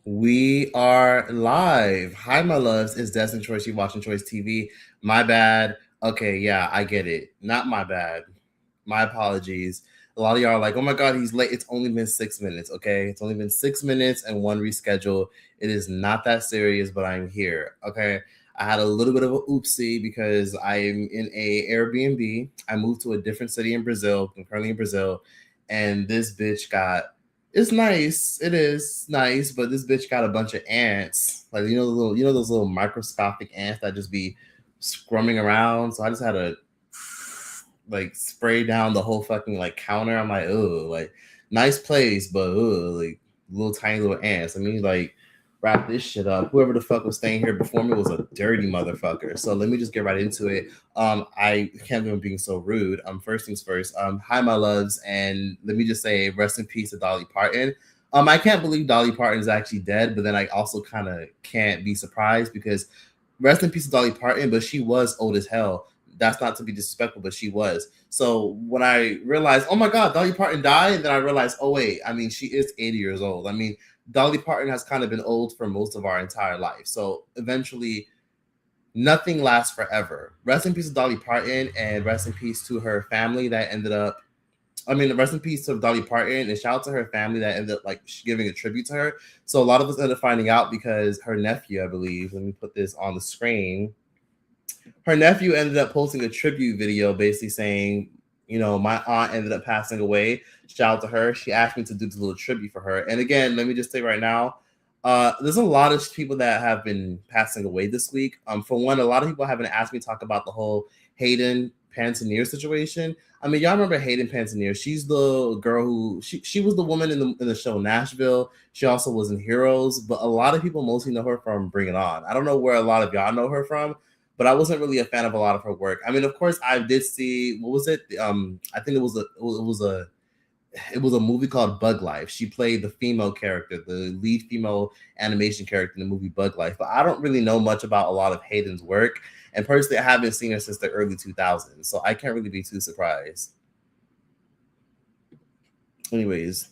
We are live. Hi, my loves. It's Destin Choice. You watching Choice TV. My bad. Okay, yeah, I get it. Not my bad. My apologies. A lot of y'all are like, oh my God, he's late. It's only been 6 minutes, okay? It's only been 6 minutes and one reschedule. It is not that serious, but I'm here, okay? I had a little bit of a oopsie because I'm in a Airbnb. I moved to a different city in Brazil. I'm currently in Brazil, and this bitch got it's nice. It is nice, but this bitch got a bunch of ants. Like those little microscopic ants that just be scrumming around. So I just had to like spray down the whole fucking like counter. I'm like, oh, like nice place, but like little tiny little ants. I mean, like wrap this shit up. Whoever the fuck was staying here before me was a dirty motherfucker. So let me just get right into it. I can't believe I'm being so rude. First things first. Hi my loves, and let me just say rest in peace to Dolly Parton. I can't believe Dolly Parton is actually dead, but then I also kind of can't be surprised because rest in peace to Dolly Parton, but she was old as hell. That's not to be disrespectful, but she was. So when I realized, oh my God, Dolly Parton died, then I realized, oh wait, I mean, she is 80 years old. I mean, Dolly Parton has kind of been old for most of our entire life. So eventually, nothing lasts forever. Rest in peace to Dolly Parton, and rest in peace to her family that ended up. I mean, rest in peace to Dolly Parton, and shout out to her family that ended up like giving a tribute to her. So a lot of us ended up finding out because her nephew, I believe, let me put this on the screen. Her nephew ended up posting a tribute video basically saying, my aunt ended up passing away. Shout out to her. She asked me to do this little tribute for her. And again, let me just say right now, there's a lot of people that have been passing away this week. For one, a lot of people haven't asked me to talk about the whole Hayden Panettiere situation. I mean, y'all remember Hayden Panettiere? She's the girl who she was the woman in the show Nashville. She also was in Heroes, but a lot of people mostly know her from Bring It On. I don't know where a lot of y'all know her from, but I wasn't really a fan of a lot of her work. I mean, of course, I did see what was it? I think it was a movie called Bug Life. She played the female character, the lead female animation character in the movie Bug Life. But I don't really know much about a lot of Hayden's work, and personally, I haven't seen her since the early 2000s, so I can't really be too surprised. Anyways,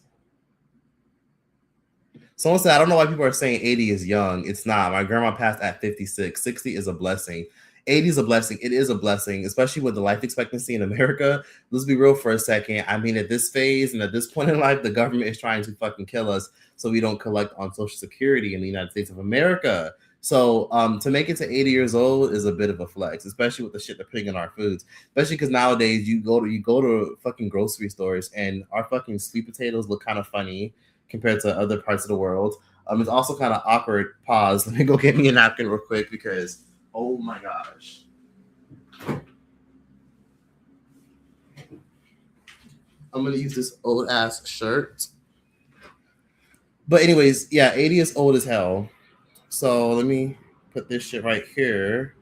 someone said, I don't know why people are saying 80 is young. It's not. My grandma passed at 56. 60 is a blessing. 80 is a blessing. It is a blessing, especially with the life expectancy in America. Let's be real for a second. I mean, at this phase and at this point in life, the government is trying to fucking kill us so we don't collect on Social Security in the United States of America. So to make it to 80 years old is a bit of a flex, especially with the shit they're putting in our foods. Especially because nowadays you go to fucking grocery stores and our fucking sweet potatoes look kind of funny compared to other parts of the world. It's also kind of awkward. Pause. Let me go get me a napkin real quick because oh my gosh. I'm gonna use this old ass shirt. But anyways, yeah, 80 is old as hell. So let me put this shit right here.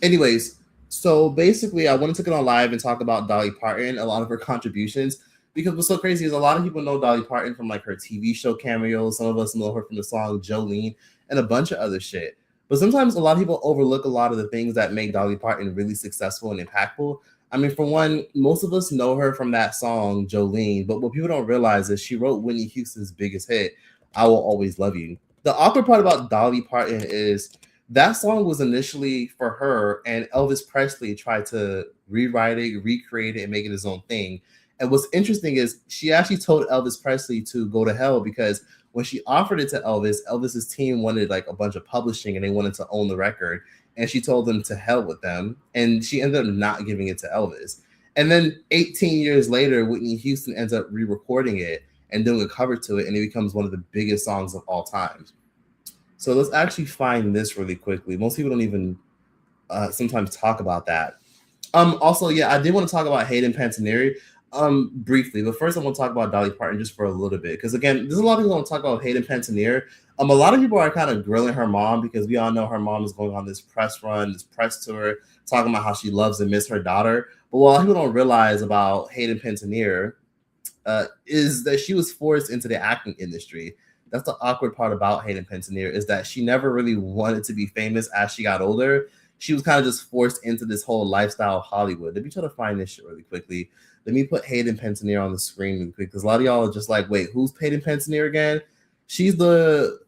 Anyways, so basically I wanted to get on live and talk about Dolly Parton, a lot of her contributions. Because what's so crazy is a lot of people know Dolly Parton from like her TV show cameos. Some of us know her from the song Jolene and a bunch of other shit. But sometimes a lot of people overlook a lot of the things that make Dolly Parton really successful and impactful. I mean, for one, most of us know her from that song Jolene, but what people don't realize is she wrote Whitney Houston's biggest hit, I Will Always Love You. The awkward part about Dolly Parton is that song was initially for her, and Elvis Presley tried to rewrite it, recreate it, and make it his own thing. And what's interesting is she actually told Elvis Presley to go to hell because when she offered it to Elvis, Elvis's team wanted like a bunch of publishing and they wanted to own the record. And she told them to hell with them. And she ended up not giving it to Elvis. And then 18 years later, Whitney Houston ends up re-recording it and doing a cover to it. And it becomes one of the biggest songs of all time. So let's actually find this really quickly. Most people don't even sometimes talk about that. Also, yeah, I did want to talk about Hayden Panettiere briefly, but first I want to talk about Dolly Parton just for a little bit, because again, there's a lot of people want to talk about Hayden Panettiere. A lot of people are kind of grilling her mom because we all know her mom is going on this press run, this press tour, talking about how she loves and miss her daughter. But what people don't realize about Hayden Panettiere is that she was forced into the acting industry. That's the awkward part about Hayden Panettiere, is that she never really wanted to be famous as she got older. She was kind of just forced into this whole lifestyle of Hollywood. Let me try to find this shit really quickly. Let me put Hayden Panettiere on the screen really quick, because a lot of y'all are just like, wait, who's Hayden Panettiere again? She's the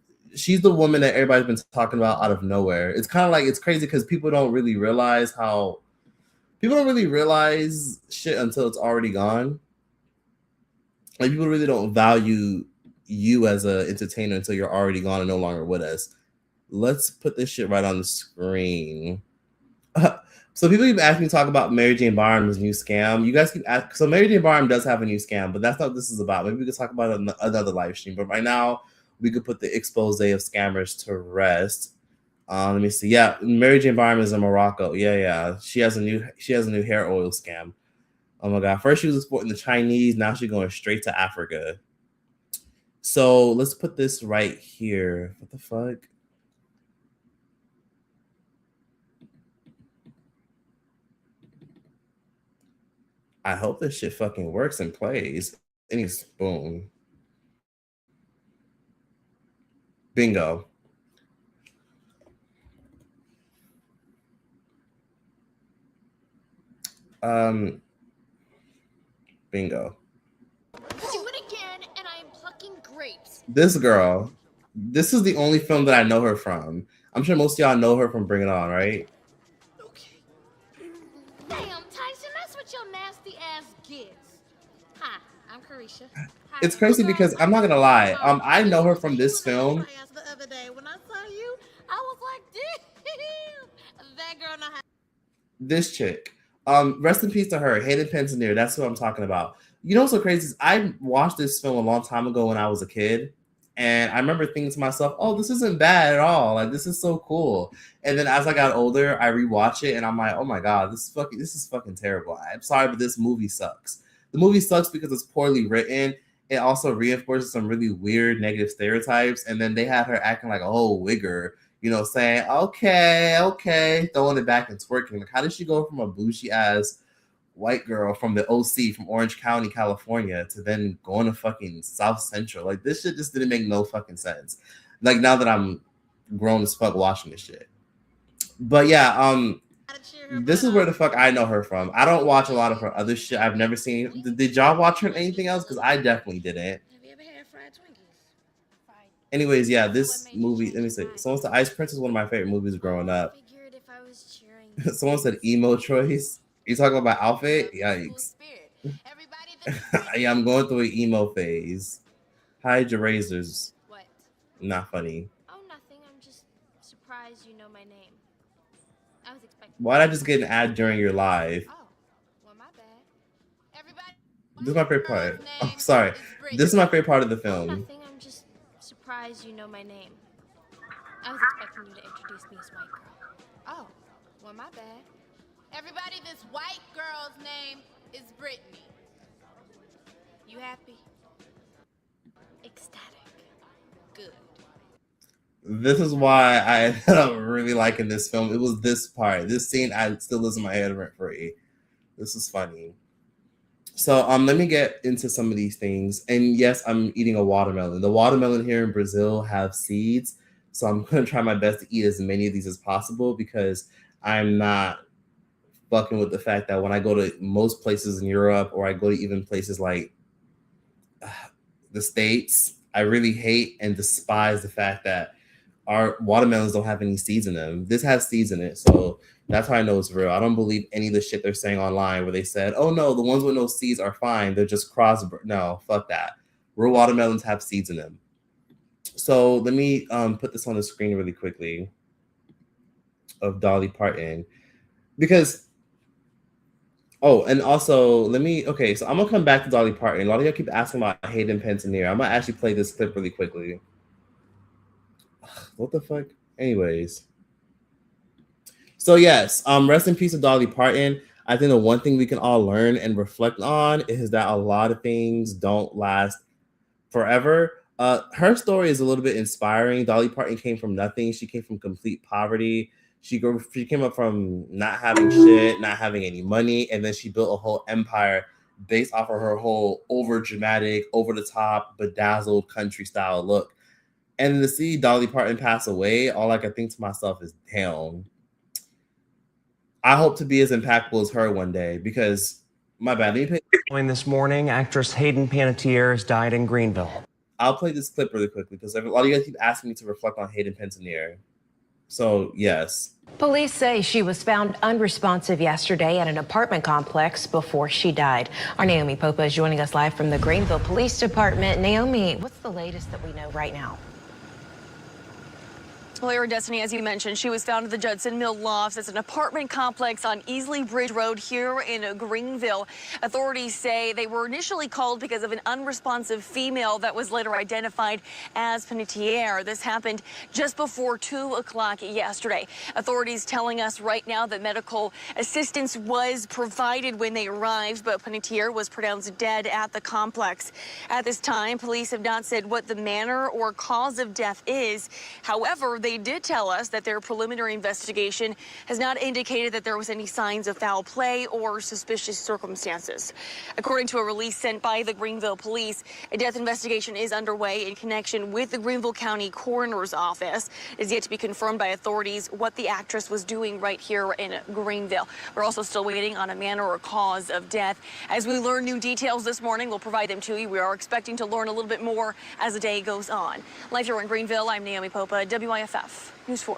woman that everybody's been talking about out of nowhere. It's kind of like, it's crazy because people don't really realize shit until it's already gone. Like, people really don't value you as an entertainer until you're already gone and no longer with us. Let's put this shit right on the screen. So people keep asking me to talk about Mary Jane Barham's new scam. You guys keep asking. So Mary Jane Barham does have a new scam, but that's not what this is about. Maybe we could talk about it on another live stream. But right now, we could put the expose of scammers to rest. Let me see. Yeah, Mary Jane Barham is in Morocco. Yeah. She has a new hair oil scam. Oh my god! First she was exporting the Chinese. Now she's going straight to Africa. So let's put this right here. What the fuck? I hope this shit fucking works and plays. Any spoon. Bingo. Bingo. Do it again, and I am plucking grapes. This girl. This is the only film that I know her from. I'm sure most of y'all know her from Bring It On, right? Okay. Damn, Tyson, that's what your nasty ass gets. Hi, I'm Carisha. Hi. It's crazy because I'm not gonna lie. I know her from this film. The other day when I saw you, I was like, damn, that girl know how. This chick. Rest in peace to her, Hayden Panettiere. That's who I'm talking about. You know what's so crazy is I watched this film a long time ago when I was a kid, and I remember thinking to myself, "Oh, this isn't bad at all. Like, this is so cool." And then as I got older, I rewatch it, and I'm like, "Oh my god, this is fucking terrible." I'm sorry, but this movie sucks. The movie sucks because it's poorly written. It also reinforces some really weird negative stereotypes, and then they had her acting like a whole wigger. You know, saying, okay, throwing it back and twerking. Like, how did she go from a bougie ass white girl from the OC from Orange County, California, to then going to fucking South Central? Like, this shit just didn't make no fucking sense. Like, now that I'm grown as fuck watching this shit. But yeah, this is where the fuck I know her from. I don't watch a lot of her other shit. I've never seen. Did y'all watch her in anything else? Because I definitely didn't. Have you ever had fried Twinkies? Anyways, yeah, this movie, let me see. Someone said Ice Prince is one of my favorite movies growing up. Figured if I was cheering. Someone said emo choice. You talking about outfit? Yikes. Yeah, I'm going through an emo phase. Hide your razors. What? Not funny. Oh, nothing. I'm just surprised you know my name. I was expecting. Why'd I just get an ad during your live? Oh, well, my bad. Everybody. This is my favorite part. Oh, sorry. This is my favorite part of the film. Oh, nothing. I'm just surprised you know my name. I was expecting you to introduce me as white girl. Oh, well, my bad. Everybody, this white girl's name is Brittany. You happy? Ecstatic. Good. This is why I ended up really liking this film. It was this part. This scene I still lives in my head rent free. This is funny. So let me get into some of these things. And yes, I'm eating a watermelon. The watermelon here in Brazil have seeds. So I'm gonna try my best to eat as many of these as possible because I'm not fucking with the fact that when I go to most places in Europe or I go to even places like the States, I really hate and despise the fact that our watermelons don't have any seeds in them. This has seeds in it, so that's how I know it's real. I don't believe any of the shit they're saying online where they said, "Oh no, the ones with no seeds are fine. They're just cross." No, fuck that. Real watermelons have seeds in them. So let me put this on the screen really quickly of Dolly Parton because. Oh, and also let me. Okay, so I'm gonna come back to Dolly Parton. A lot of y'all keep asking about Hayden Panettiere. I'm gonna actually play this clip really quickly. What the fuck? Anyways. So yes, rest in peace to Dolly Parton. I think the one thing we can all learn and reflect on is that a lot of things don't last forever. Her story is a little bit inspiring. Dolly Parton came from nothing. She came from complete poverty. She came up from not having shit, not having any money, and then she built a whole empire based off of her whole over dramatic, over the top, bedazzled country style look. And to see Dolly Parton pass away, all I can think to myself is, damn. I hope to be as impactful as her one day because my bad. This morning, actress Hayden Panettiere has died in Greenville. I'll play this clip really quickly because a lot of you guys keep asking me to reflect on Hayden Panettiere. So, yes. Police say she was found unresponsive yesterday at an apartment complex before she died. Our Naomi Popa is joining us live from the Greenville Police Department. Naomi, what's the latest that we know right now? Well, Aaron Destiny, as you mentioned, she was found at the Judson Mill Lofts. It's an apartment complex on Easley Bridge Road here in Greenville. Authorities say they were initially called because of an unresponsive female that was later identified as Panettiere. This happened just before 2 o'clock yesterday. Authorities telling us right now that medical assistance was provided when they arrived, but Panettiere was pronounced dead at the complex. At this time, police have not said what the manner or cause of death is. However, they did tell us that their preliminary investigation has not indicated that there was any signs of foul play or suspicious circumstances. According to a release sent by the Greenville Police, a death investigation is underway in connection with the Greenville County Coroner's Office. It is yet to be confirmed by authorities what the actress was doing right here in Greenville. We're also still waiting on a manner or cause of death. As we learn new details this morning, we'll provide them to you. We are expecting to learn a little bit more as the day goes on. Live here in Greenville, I'm Naomi Popa, WIFF News 4.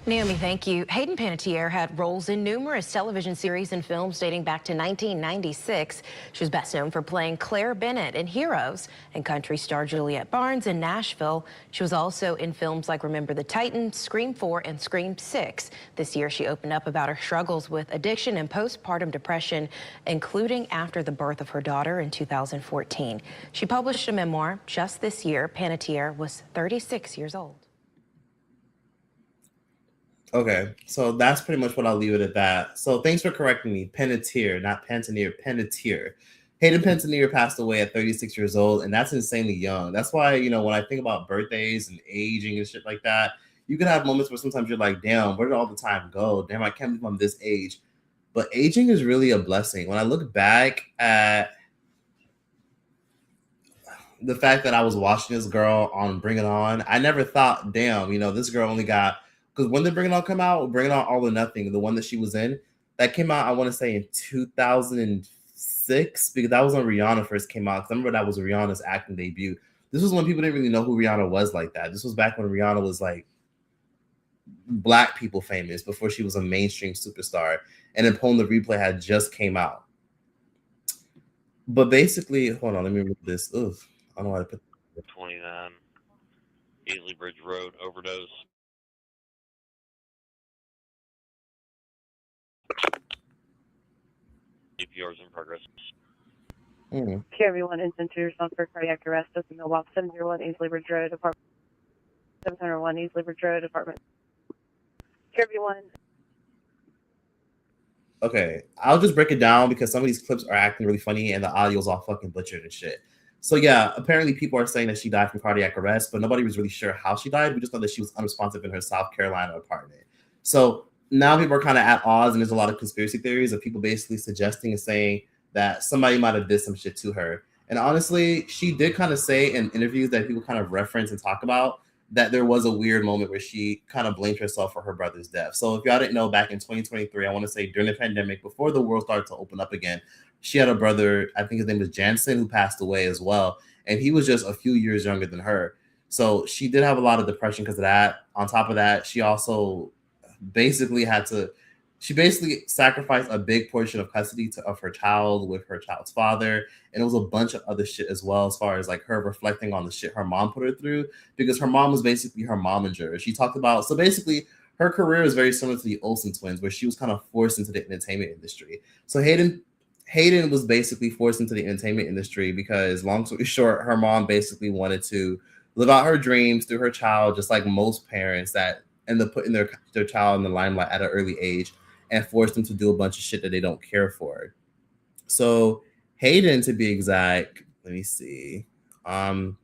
Naomi, thank you. Hayden Panettiere had roles in numerous television series and films dating back to 1996. She was best known for playing Claire Bennett in Heroes and country star Juliette Barnes in Nashville. She was also in films like Remember the Titans, Scream 4, and Scream 6. This year, she opened up about her struggles with addiction and postpartum depression, including after the birth of her daughter in 2014. She published a memoir just this year. Panettiere was 36 years old. Okay, so that's pretty much what I'll leave it at that. So thanks for correcting me. Panettiere, not Panettiere, Panettiere. Hayden Panettiere passed away at 36 years old, and that's insanely young. That's why, when I think about birthdays and aging and shit like that, you can have moments where sometimes you're like, damn, where did all the time go? Damn, I can't believe I'm this age. But aging is really a blessing. When I look back at the fact that I was watching this girl on Bring It On, I never thought, damn, this girl only got... Because when did Bring It On come out? Bring It On All or Nothing, the one that she was in, that came out, I want to say, in 2006, because that was when Rihanna first came out. Because I remember that was Rihanna's acting debut. This was when people didn't really know who Rihanna was like that. This was back when Rihanna was like Black people famous, before she was a mainstream superstar. And then Pon the Replay had just came out. But basically, hold on, let me read this. Ugh, I don't know how to put 29 Easley Bridge Road overdose. CPR's in progress. Everyone is into response for cardiac arrest at the Milwaukee 701 Easley Bridge Road, apartment 701 Easley Bridge Road, apartment. Everyone. Okay, I'll just break it down because some of these clips are acting really funny and the audio's all fucking butchered and shit. So yeah, apparently people are saying that she died from cardiac arrest, but nobody was really sure how she died. We just know that she was unresponsive in her South Carolina apartment. So now people are kind of at odds, and there's a lot of conspiracy theories of people basically suggesting and saying that somebody might have did some shit to her. And honestly, she did kind of say in interviews that people kind of reference and talk about that there was a weird moment where she kind of blamed herself for her brother's death. So if y'all didn't know, back in 2023, I want to say during the pandemic, before the world started to open up again, she had a brother, I think his name was Jansen, who passed away as well. And he was just a few years younger than her. So she did have a lot of depression because of that. On top of that, she also basically sacrificed a big portion of custody of her child with her child's father. And it was a bunch of other shit as well, as far as like her reflecting on the shit her mom put her through, because her mom was basically her momager. She talked about, so basically her career is very similar to the Olsen twins, where she was kind of forced into the entertainment industry. So Hayden was basically forced into the entertainment industry because, long story short, her mom basically wanted to live out her dreams through her child, just like most parents that end up putting their child in the limelight at an early age and force them to do a bunch of shit that they don't care for. So Hayden, to be exact, let me see. I'm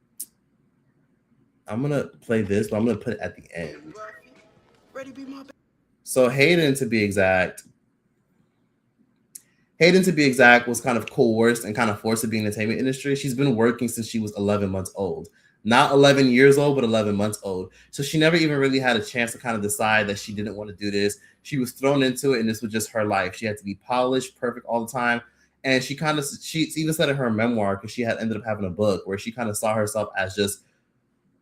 gonna play this, but I'm gonna put it at the end. So Hayden, to be exact, was kind of coerced and kind of forced to be in the entertainment industry. She's been working since she was 11 months old. Not 11 years old, but 11 months old. So she never even really had a chance to kind of decide that she didn't want to do this. She was thrown into it, and this was just her life. She had to be polished, perfect all the time. And she even said in her memoir, because she had ended up having a book where she kind of saw herself as just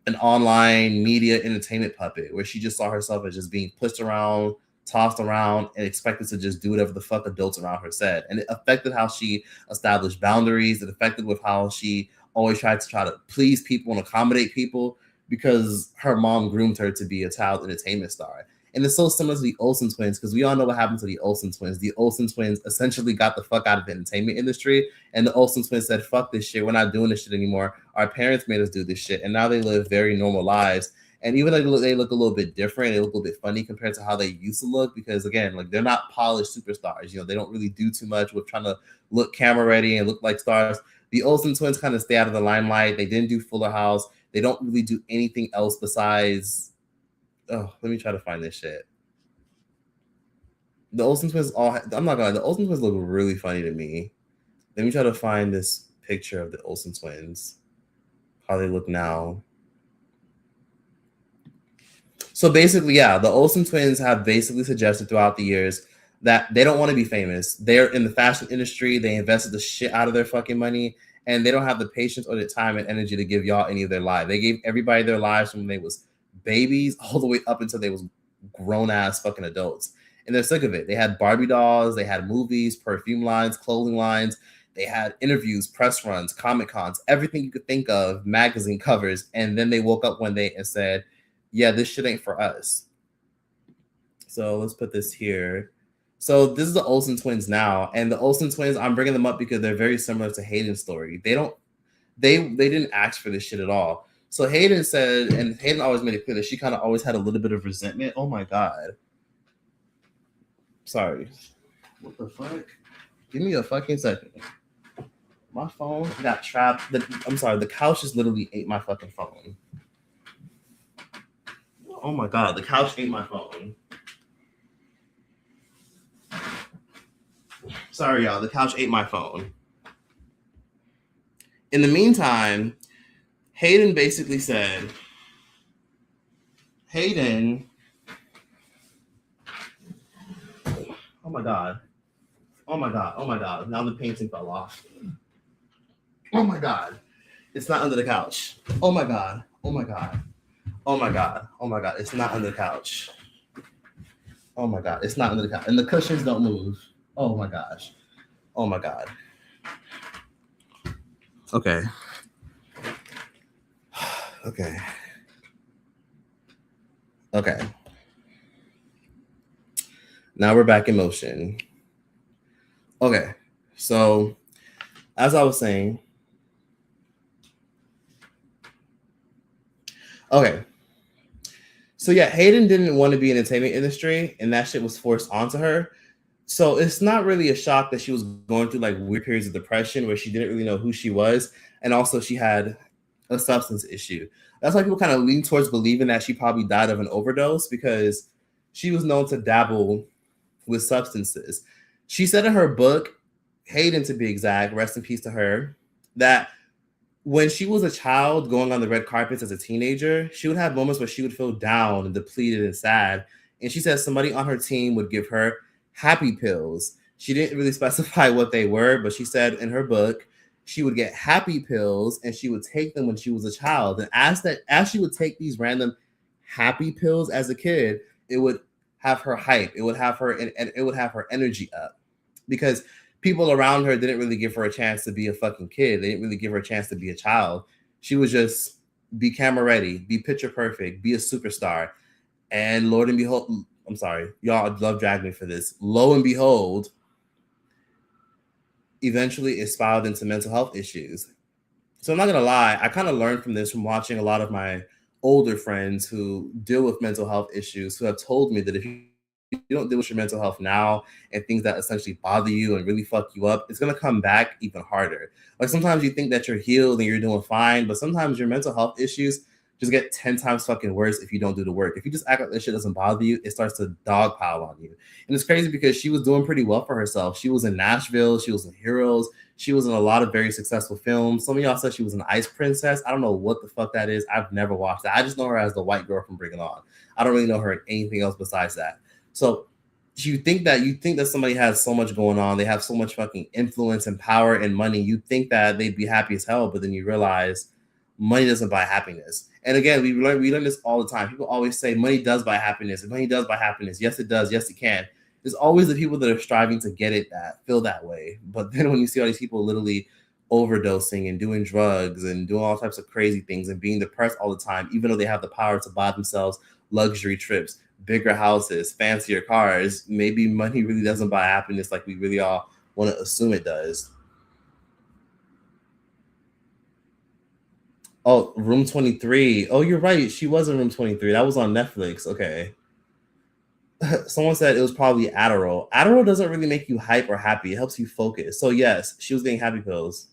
an online media entertainment puppet, where she just saw herself as just being pushed around, tossed around, and expected to just do whatever the fuck adults around her said. And it affected how she established boundaries. It affected with how she always tried to please people and accommodate people, because her mom groomed her to be a child entertainment star. And it's so similar to the Olsen twins, because we all know what happened to the Olsen twins. The Olsen twins essentially got the fuck out of the entertainment industry, and the Olsen twins said, fuck this shit, we're not doing this shit anymore. Our parents made us do this shit, and now they live very normal lives. And even though they look a little bit different, they look a little bit funny compared to how they used to look, because again, like, they're not polished superstars. You know, they don't really do too much with trying to look camera ready and look like stars. The Olsen twins kind of stay out of the limelight. They didn't do Fuller House. They don't really do anything else besides, oh, let me try to find this shit. The Olsen twins I'm not gonna lie, the Olsen twins look really funny to me. Let me try to find this picture of the Olsen twins, how they look now. So basically, yeah, the Olsen twins have basically suggested throughout the years that they don't want to be famous. They're in the fashion industry. They invested the shit out of their fucking money, and they don't have the patience or the time and energy to give y'all any of their lives. They gave everybody their lives from when they was babies all the way up until they was grown-ass fucking adults. And they're sick of it. They had Barbie dolls, they had movies, perfume lines, clothing lines, they had interviews, press runs, Comic Cons, everything you could think of, magazine covers. And then they woke up one day and said, yeah, this shit ain't for us. So let's put this here. So this is the Olsen twins now. And the Olsen twins, I'm bringing them up because they're very similar to Hayden's story. They didn't ask for this shit at all. So Hayden said, and Hayden always made it clear that she kind of always had a little bit of resentment. Oh my God. Sorry. What the fuck? Give me a fucking second. My phone got trapped. I'm sorry. The couch just literally ate my fucking phone. Oh my God. The couch ate my phone. Sorry, y'all. The couch ate my phone. In the meantime, Hayden basically said, oh my God. Oh my God. Oh my God. Now the painting fell off. Oh my God. It's not under the couch. Oh my God. Oh my God. Oh my God. Oh my God. It's not under the couch. Oh my God. It's not under the couch. And the cushions don't move. Oh my gosh. Oh my God. Okay. Okay. Okay. Now we're back in motion. Okay. So, as I was saying, okay. So yeah, Hayden didn't want to be in the entertainment industry, and that shit was forced onto her. So it's not really a shock that she was going through like weird periods of depression where she didn't really know who she was, and also she had a substance issue. That's why people kind of lean towards believing that she probably died of an overdose, because she was known to dabble with substances. She said in her book, Hayden to be exact, rest in peace to her, that when she was a child going on the red carpets as a teenager, she would have moments where she would feel down and depleted and sad. And she said somebody on her team would give her happy pills. She didn't really specify what they were, but she said in her book, she would get happy pills and she would take them when she was a child. And as she would take these random happy pills as a kid, it would have her hype. It would have her, and it would have her energy up, because people around her didn't really give her a chance to be a fucking kid. They didn't really give her a chance to be a child. She was just be camera ready, be picture perfect, be a superstar. And Lord and behold, I'm sorry, y'all love drag me for this. Lo and behold, eventually it spiraled into mental health issues. So I'm not gonna lie, I kind of learned from this from watching a lot of my older friends who deal with mental health issues, who have told me that if you don't deal with your mental health now and things that essentially bother you and really fuck you up, it's going to come back even harder. Like sometimes you think that you're healed and you're doing fine, but sometimes your mental health issues just get 10 times fucking worse if you don't do the work. If you just act like this shit doesn't bother you, it starts to dogpile on you. And it's crazy because she was doing pretty well for herself. She was in Nashville. She was in Heroes. She was in a lot of very successful films. Some of y'all said she was an ice princess. I don't know what the fuck that is. I've never watched that. I just know her as the white girl from Bring It On. I don't really know her in anything else besides that. So you think that somebody has so much going on, they have so much fucking influence and power and money. You think that they'd be happy as hell, but then you realize money doesn't buy happiness. And again, we learn this all the time. People always say money does buy happiness. Money does buy happiness. Yes, it does. Yes, it can. There's always the people that are striving to get it that feel that way. But then when you see all these people literally overdosing and doing drugs and doing all types of crazy things and being depressed all the time, even though they have the power to buy themselves luxury trips, bigger houses, fancier cars, maybe money really doesn't buy happiness like we really all want to assume it does. Oh, Room 23. Oh, you're right. She was in Room 23. That was on Netflix. Okay. Someone said it was probably Adderall. Adderall doesn't really make you hype or happy. It helps you focus. So yes, she was getting happy pills.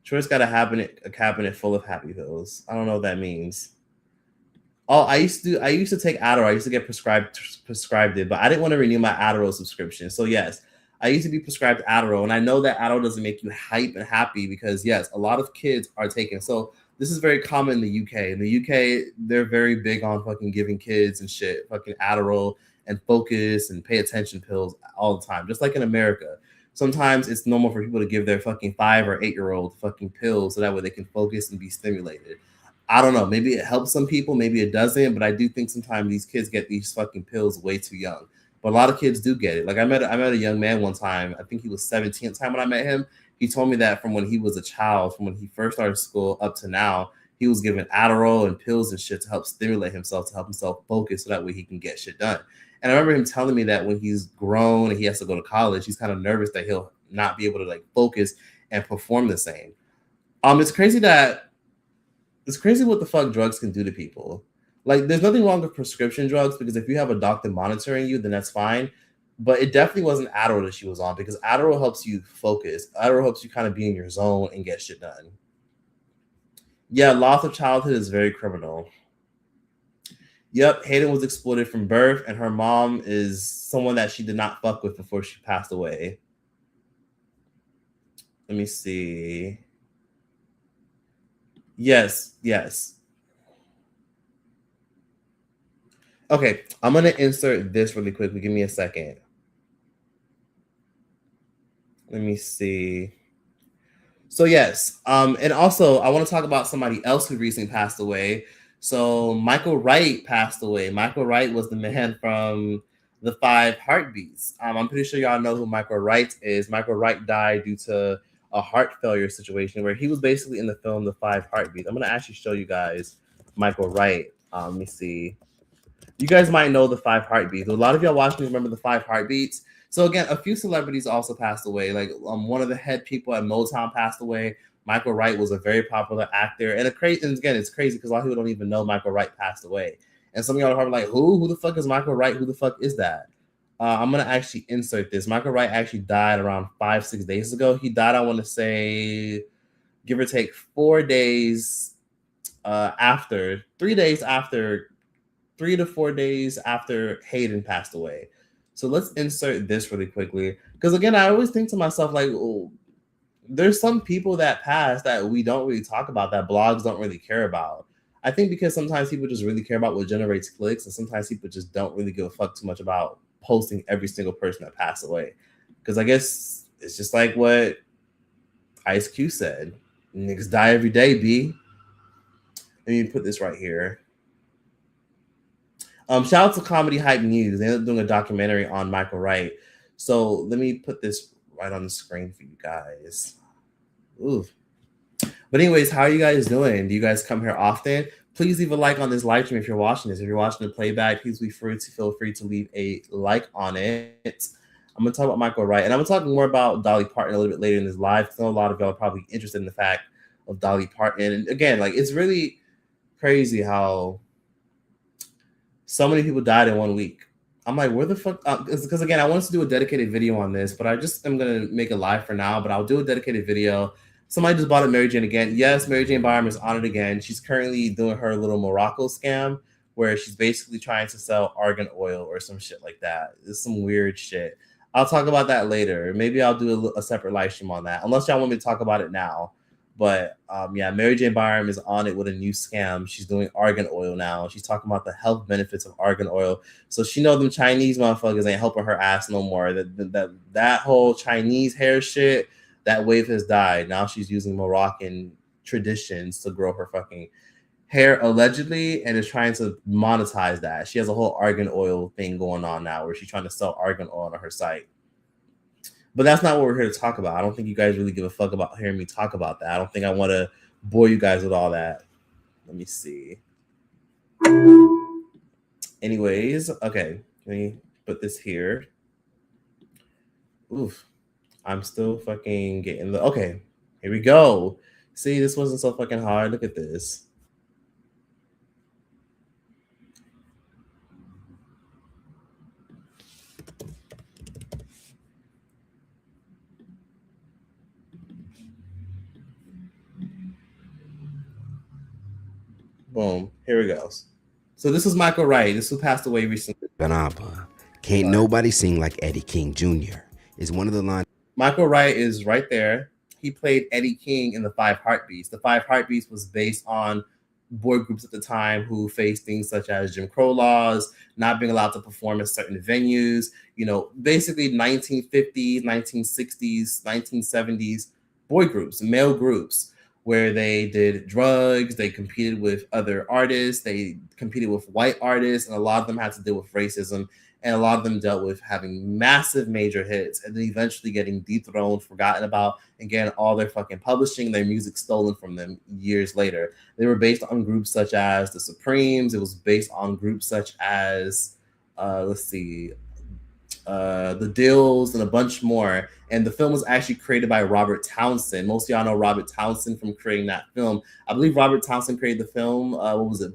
Troy's got a cabinet full of happy pills. I don't know what that means. Oh, I used to take Adderall. I used to get prescribed it, but I didn't want to renew my Adderall subscription. So yes, I used to be prescribed Adderall, and I know that Adderall doesn't make you hype and happy because yes, a lot of kids are taking. So this is very common in the UK. In the UK, they're very big on fucking giving kids and shit, fucking Adderall and focus and pay attention pills all the time, just like in America. Sometimes it's normal for people to give their fucking 5 or 8-year-old fucking pills so that way they can focus and be stimulated. I don't know. Maybe it helps some people, maybe it doesn't, but I do think sometimes these kids get these fucking pills way too young. But a lot of kids do get it. Like I met a young man one time. I think he was 17 at the time when I met him. He told me that from when he was a child, from when he first started school up to now, he was given Adderall and pills and shit to help stimulate himself, to help himself focus so that way he can get shit done. And I remember him telling me that when he's grown and he has to go to college, he's kind of nervous that he'll not be able to like focus and perform the same. It's crazy what the fuck drugs can do to people. Like, there's nothing wrong with prescription drugs because if you have a doctor monitoring you, then that's fine. But it definitely wasn't Adderall that she was on because Adderall helps you focus. Adderall helps you kind of be in your zone and get shit done. Yeah, loss of childhood is very criminal. Yep, Hayden was exploited from birth, and her mom is someone that she did not fuck with before she passed away. Let me see. Yes. Okay, I'm going to insert this really quickly. Give me a second. Let me see. So yes, and also I want to talk about somebody else who recently passed away. So Michael Wright passed away. Michael Wright was the man from the 5 Heartbeats. I'm pretty sure y'all know who Michael Wright is. Michael Wright died due to a heart failure situation where he was basically in the film The 5 Heartbeats. I'm going to actually show you guys Michael Wright. Let me see. You guys might know The 5 Heartbeats. A lot of y'all watching remember The 5 Heartbeats. So again, a few celebrities also passed away. Like one of the head people at Motown passed away. Michael Wright was a very popular actor. And it's crazy because a lot of people don't even know Michael Wright passed away. And some of y'all are probably like, who the fuck is Michael Wright? Who the fuck is that? I'm going to actually insert this. Michael Wright actually died around 5-6 days ago. He died, I want to say, give or take 4 days after, 3 days after, 3 to 4 days after Hayden passed away. So let's insert this really quickly. Because again, I always think to myself, like, oh, there's some people that pass that we don't really talk about, that blogs don't really care about. I think because sometimes people just really care about what generates clicks, and sometimes people just don't really give a fuck too much about posting every single person that passed away. Because I guess it's just like what Ice Cube said. Niggas die every day, B. Let me put this right here. Shout out to Comedy Hype News. They ended up doing a documentary on Michael Wright. So let me put this right on the screen for you guys. Ooh. But anyways, how are you guys doing? Do you guys come here often? Please leave a like on this live stream if you're watching this. If you're watching the playback, please feel free to leave a like on it. I'm going to talk about Michael Wright. And I'm going to talk more about Dolly Parton a little bit later in this live. I know a lot of y'all are probably interested in the fact of Dolly Parton. And again, like, it's really crazy how so many people died in 1 week. I'm like, where the fuck? Because again, I wanted to do a dedicated video on this, but I just am going to make a live for now. But I'll do a dedicated video. Somebody just bought it, Mary Jane again. Yes, Mary Jane Byram is on it again. She's currently doing her little Morocco scam where she's basically trying to sell argan oil or some shit like that. It's some weird shit. I'll talk about that later. Maybe I'll do a separate live stream on that, unless y'all want me to talk about it now. But yeah, Mary J. Byram is on it with a new scam. She's doing argan oil now. She's talking about the health benefits of argan oil. So she know them Chinese motherfuckers ain't helping her ass no more. That whole Chinese hair shit, that wave has died. Now she's using Moroccan traditions to grow her fucking hair allegedly, and is trying to monetize that. She has a whole argan oil thing going on now where she's trying to sell argan oil on her site. But that's not what we're here to talk about. I don't think you guys really give a fuck about hearing me talk about that. I don't think I want to bore you guys with all that. Let me see. Anyways, okay. Let me put this here. Oof. I'm still fucking getting the... Okay. Here we go. See, this wasn't so fucking hard. Look at this. Boom. Here it goes. So this is Michael Wright. This who passed away recently. Can't nobody sing like Eddie King Jr. is one of the lines. Michael Wright is right there. He played Eddie King in the Five Heartbeats. The Five Heartbeats was based on boy groups at the time who faced things such as Jim Crow laws, not being allowed to perform at certain venues, you know, basically 1950s, 1960s, 1970s boy groups, male groups, where they did drugs, they competed with other artists, they competed with white artists, and a lot of them had to deal with racism, and a lot of them dealt with having massive major hits and then eventually getting dethroned, forgotten about, and getting all their fucking publishing, their music stolen from them years later. They were based on groups such as the Supremes. It was based on groups such as, the Dills, and a bunch more. And the film was actually created by Robert Townsend. Most of y'all know Robert Townsend from creating that film. I believe Robert Townsend created the film,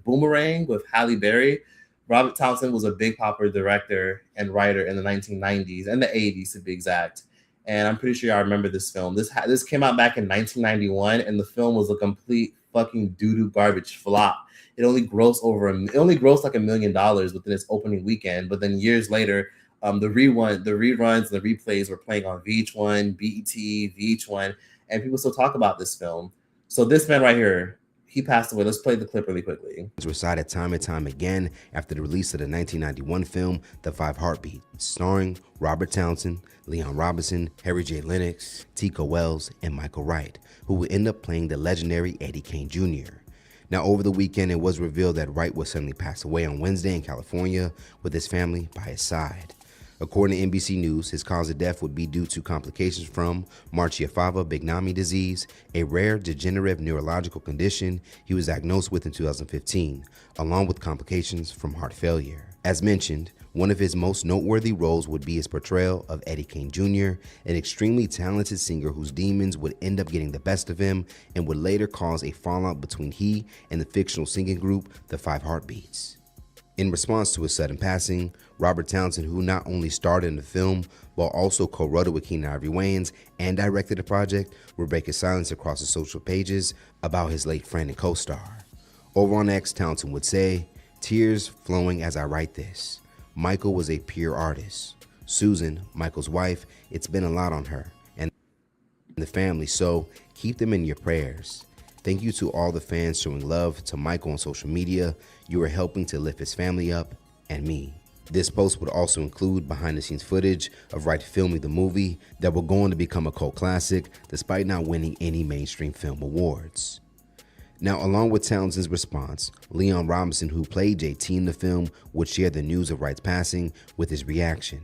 Boomerang with Halle Berry. Robert Townsend was a big popular director and writer in the 1990s and the 80s to be exact. And I'm pretty sure y'all remember this film. This came out back in 1991, and the film was a complete fucking doo-doo garbage flop. It only grossed like $1 million within its opening weekend. But then years later, the reruns and the replays were playing on VH1, BET, VH1, and people still talk about this film. So this man right here, he passed away. Let's play the clip really quickly. Recited time and time again after the release of the 1991 film, The Five Heartbeats, starring Robert Townsend, Leon Robinson, Harry J. Lennox, Tico Wells, and Michael Wright, who would end up playing the legendary Eddie King Jr. Now, over the weekend, it was revealed that Wright would suddenly pass away on Wednesday in California with his family by his side. According to NBC News, his cause of death would be due to complications from Marcia-Fava-Bignami disease, a rare degenerative neurological condition he was diagnosed with in 2015, along with complications from heart failure. As mentioned, one of his most noteworthy roles would be his portrayal of Eddie King Jr., an extremely talented singer whose demons would end up getting the best of him and would later cause a fallout between he and the fictional singing group, The Five Heartbeats. In response to his sudden passing, Robert Townsend, who not only starred in the film, but also co-wrote it with Keenen Ivory Wayans and directed the project, would break his silence across his social pages about his late friend and co-star. Over on X, Townsend would say, "Tears flowing as I write this. Michael was a pure artist. Susan, Michael's wife, it's been a lot on her and the family, so keep them in your prayers. Thank you to all the fans showing love to Michael on social media. You are helping to lift his family up and me." This post would also include behind-the-scenes footage of Wright filming the movie that would go on to become a cult classic despite not winning any mainstream film awards. Now, along with Townsend's response, Leon Robinson, who played JT in the film, would share the news of Wright's passing with his reaction.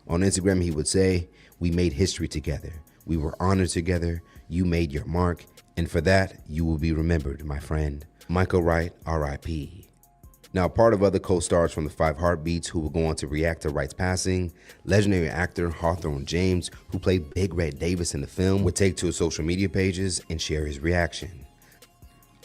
On Instagram, he would say, "We made history together. We were honored together. You made your mark. And for that, you will be remembered, my friend. Michael Wright, R.I.P." Now, part of other co-stars from the Five Heartbeats who will go on to react to Wright's passing, legendary actor Hawthorne James, who played Big Red Davis in the film, would take to his social media pages and share his reaction.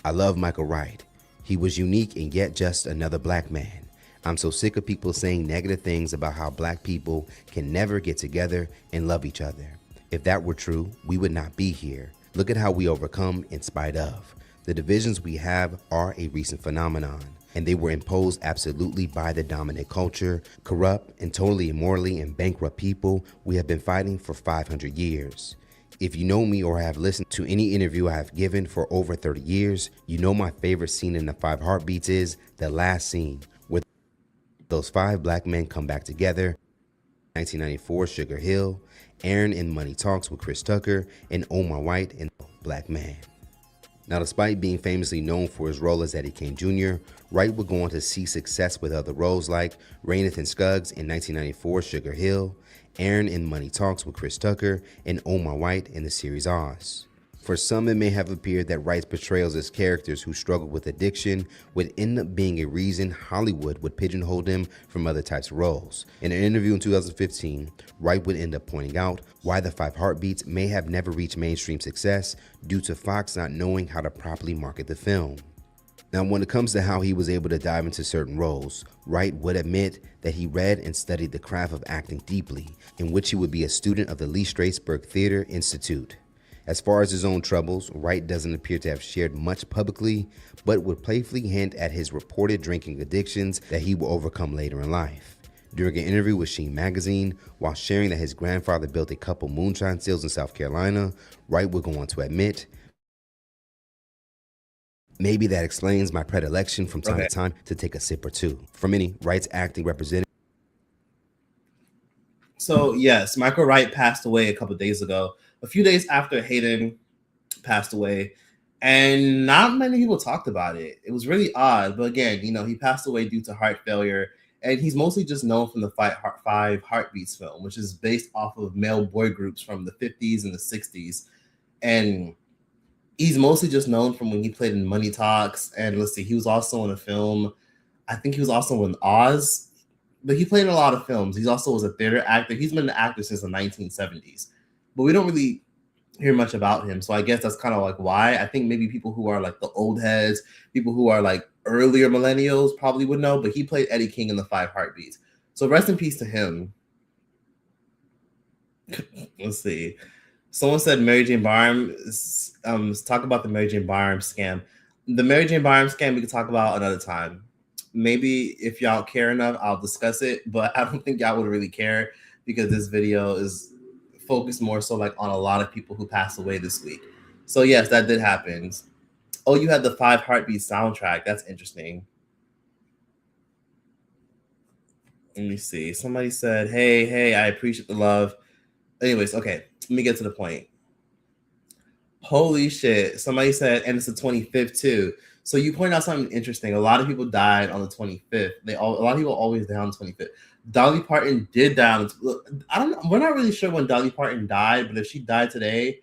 "I love Michael Wright. He was unique and yet just another black man. I'm so sick of people saying negative things about how black people can never get together and love each other. If that were true, we would not be here. Look at how we overcome in spite of. The divisions we have are a recent phenomenon, and they were imposed absolutely by the dominant culture, corrupt and totally immorally and bankrupt people we have been fighting for 500 years. If you know me or have listened to any interview I have given for over 30 years, you know my favorite scene in the Five Heartbeats is the last scene, where those five black men come back together. 1994 Sugar Hill, Aaron in Money Talks with Chris Tucker, and Omar White in Black Man. Now, despite being famously known for his role as Eddie Kane Jr., Wright would go on to see success with other roles like Raineth and Scuggs in 1994 Sugar Hill, Aaron in Money Talks with Chris Tucker, and Omar White in the series Oz. For some, it may have appeared that Wright's portrayals as characters who struggled with addiction would end up being a reason Hollywood would pigeonhole him from other types of roles. In an interview in 2015, Wright would end up pointing out why the Five Heartbeats may have never reached mainstream success due to Fox not knowing how to properly market the film. Now, when it comes to how he was able to dive into certain roles, Wright would admit that he read and studied the craft of acting deeply, in which he would be a student of the Lee Strasberg Theater Institute. As far as his own troubles, Wright doesn't appear to have shared much publicly, but would playfully hint at his reported drinking addictions that he will overcome later in life. During an interview with Sheen magazine, while sharing that his grandfather built a couple moonshine stills in South Carolina, Wright would go on to admit, "Maybe that explains my predilection from time to time to take a sip or two." For many, Wright's acting represented. So yes, Michael Wright passed away a couple of days ago, a few days after Hayden passed away, and not many people talked about it. It was really odd, but again, he passed away due to heart failure, and he's mostly just known from the Five Heartbeats film, which is based off of male boy groups from the 50s and the 60s, and he's mostly just known from when he played in Money Talks, and let's see, he was also in a film. I think he was also in Oz, but he played in a lot of films. He also was a theater actor. He's been an actor since the 1970s, but we don't really hear much about him. So I guess that's kind of like why. I think maybe people who are like the old heads, people who are like earlier millennials probably would know, but he played Eddie King in the Five Heartbeats. So rest in peace to him. Let's see. Someone said Mary Jane Barham. Let's talk about the Mary Jane Barham scam. The Mary Jane Barham scam we can talk about another time. Maybe if y'all care enough, I'll discuss it, but I don't think y'all would really care because this video is focused more so like on a lot of people who passed away this week. So yes, that did happen. Oh, you had the Five Heartbeats soundtrack. That's interesting. Let me see. Somebody said, hey, I appreciate the love. Anyways, okay, let me get to the point. Holy shit. Somebody said, and it's the 25th too. So you point out something interesting. A lot of people died on the 25th. A lot of people always die on the 25th. Dolly Parton did die on I don't know. We're not really sure when Dolly Parton died, but if she died today,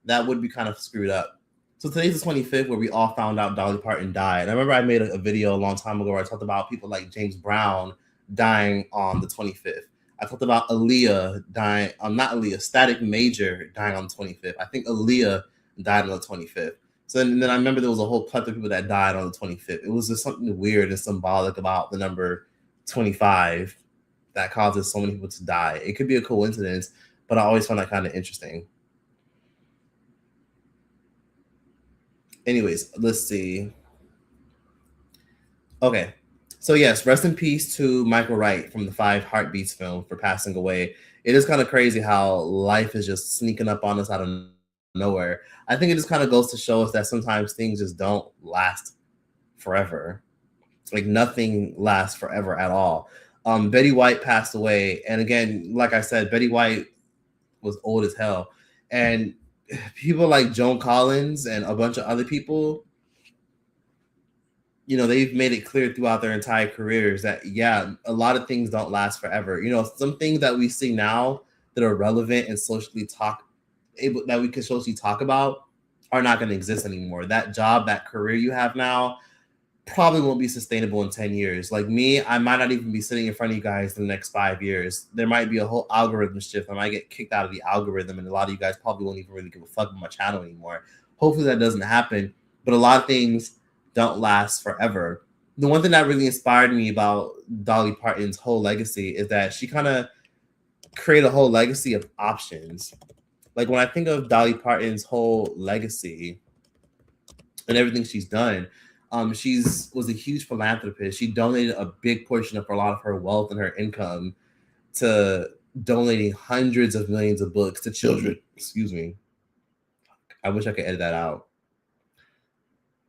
that would be kind of screwed up. So today's the 25th where we all found out Dolly Parton died. I remember I made a video a long time ago where I talked about people like James Brown dying on the 25th. I talked about Aaliyah dying, not Aaliyah, Static Major dying on the 25th. I think Aaliyah died on the 25th. So then I remember there was a whole plethora of people that died on the 25th. It was just something weird and symbolic about the number 25 that causes so many people to die. It could be a coincidence, but I always found that kind of interesting. Anyways, let's see. Okay. So yes, rest in peace to Michael Wright from the Five Heartbeats film for passing away. It is kind of crazy how life is just sneaking up on us out of nowhere. I think it just kind of goes to show us that sometimes things just don't last forever. Like nothing lasts forever at all. Betty White passed away. And again, like I said, Betty White was old as hell. And people like Joan Collins and a bunch of other people, they've made it clear throughout their entire careers that, yeah, a lot of things don't last forever. Some things that we see now that are relevant and that we can socially talk about are not going to exist anymore. That job, that career you have now probably won't be sustainable in 10 years. Like me, I might not even be sitting in front of you guys in the next 5 years. There might be a whole algorithm shift. I might get kicked out of the algorithm, and a lot of you guys probably won't even really give a fuck about my channel anymore. Hopefully that doesn't happen, but a lot of things don't last forever. The one thing that really inspired me about Dolly Parton's whole legacy is that she kind of created a whole legacy of options. Like when I think of Dolly Parton's whole legacy and everything she's done, she was a huge philanthropist. She donated a big portion of a lot of her wealth and her income to donating hundreds of millions of books to children. Excuse me. I wish I could edit that out.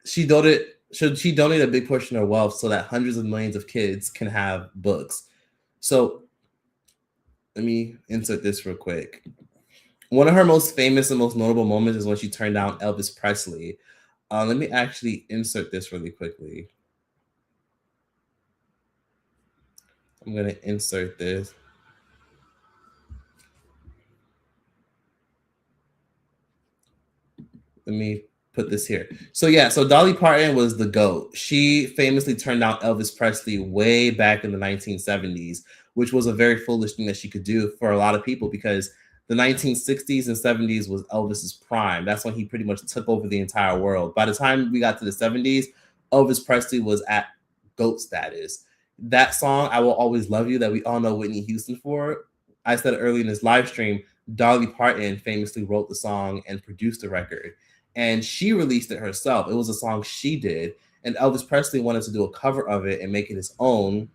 She donated a big portion of her wealth so that hundreds of millions of kids can have books. So let me insert this real quick. One of her most famous and most notable moments is when she turned down Elvis Presley. Let me actually insert this really quickly. I'm going to insert this. Let me put this here. So yeah, so Dolly Parton was the GOAT. She famously turned down Elvis Presley way back in the 1970s, which was a very foolish thing that she could do for a lot of people because the 1960s and 70s was Elvis's prime. That's when he pretty much took over the entire world. By the time we got to the 70s, Elvis Presley was at GOAT status. That song, I Will Always Love You, that we all know Whitney Houston for, I said earlier in this live stream, Dolly Parton famously wrote the song and produced the record. And she released it herself. It was a song she did. And Elvis Presley wanted to do a cover of it and make it his own.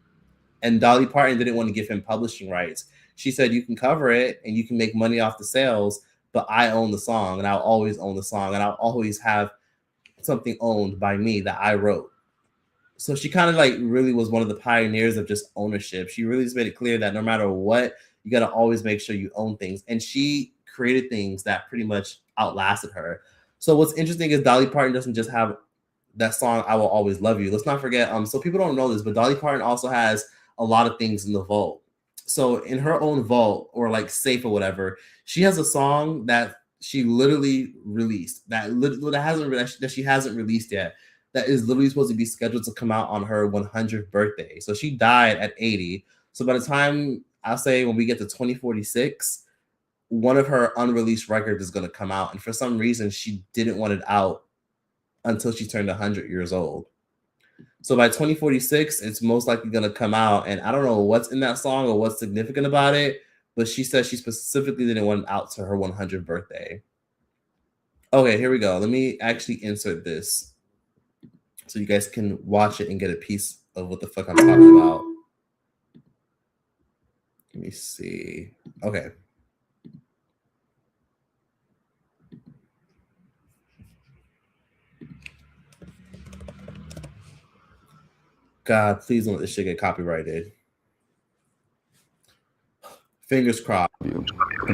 And Dolly Parton didn't want to give him publishing rights. She said, you can cover it and you can make money off the sales, but I own the song and I'll always own the song and I'll always have something owned by me that I wrote. So she kind of like really was one of the pioneers of just ownership. She really just made it clear that no matter what, you got to always make sure you own things. And she created things that pretty much outlasted her. So what's interesting is Dolly Parton doesn't just have that song, I Will Always Love You. Let's not forget, so people don't know this, but Dolly Parton also has a lot of things in the vault. So in her own vault or like safe or whatever, she has a song that she literally released that she hasn't released yet. That is literally supposed to be scheduled to come out on her 100th birthday. So she died at 80. So by the time I'll say when we get to 2046, one of her unreleased records is going to come out. And for some reason, she didn't want it out until she turned 100 years old. So by 2046, it's most likely going to come out. And I don't know what's in that song or what's significant about it, but she said she specifically didn't want it out to her 100th birthday. Okay, here we go. Let me actually insert this so you guys can watch it and get a piece of what the fuck I'm talking about. Let me see. Okay. God, please don't let this shit get copyrighted. Fingers crossed. And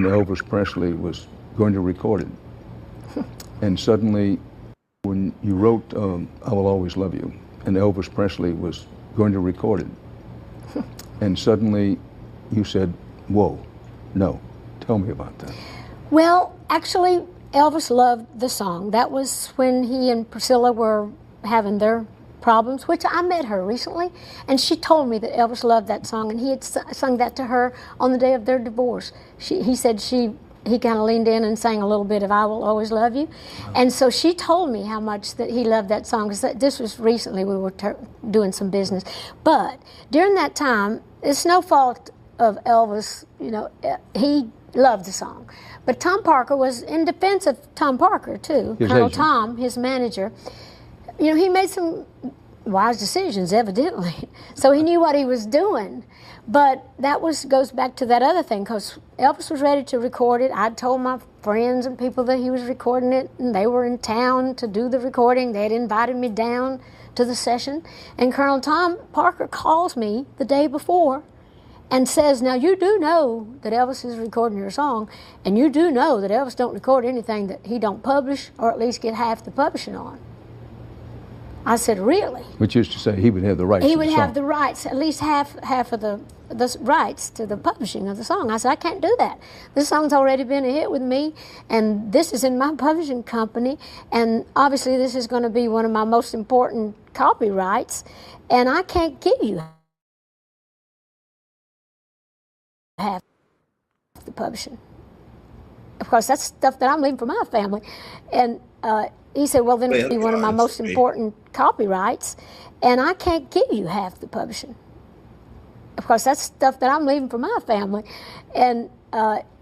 Elvis Presley was going to record it. And suddenly, when you wrote I Will Always Love You, and Elvis Presley was going to record it, and suddenly you said, whoa, no. Tell me about that. Well, actually, Elvis loved the song. That was when he and Priscilla were having their problems, which I met her recently, and she told me that Elvis loved that song, and he had sung that to her on the day of their divorce. He said he kind of leaned in and sang a little bit of I Will Always Love You. And so she told me how much that he loved that song, because this was recently, we were doing some business. But during that time, it's no fault of Elvis, you know, he loved the song. But Tom Parker was in defense of Tom Parker, too. Colonel Tom, his manager, you know, he made some wise decisions, evidently. So he knew what he was doing. But that goes back to that other thing, because Elvis was ready to record it. I'd told my friends and people that he was recording it, and they were in town to do the recording. They had invited me down to the session. And Colonel Tom Parker calls me the day before and says, now you do know that Elvis is recording your song, and you do know that Elvis don't record anything that he don't publish, or at least get half the publishing on. I said, really? Which is to say, he would have the rights. He would have the rights, at least half of the rights to the publishing of the song. I said, I can't do that. This song's already been a hit with me, and this is in my publishing company, and obviously this is going to be one of my most important copyrights, and I can't give you half the publishing. Of course, that's stuff that I'm leaving for my family. And he said, well, then it'll be one of my most important copyrights, and I can't give you half the publishing. Of course, that's stuff that I'm leaving for my family. And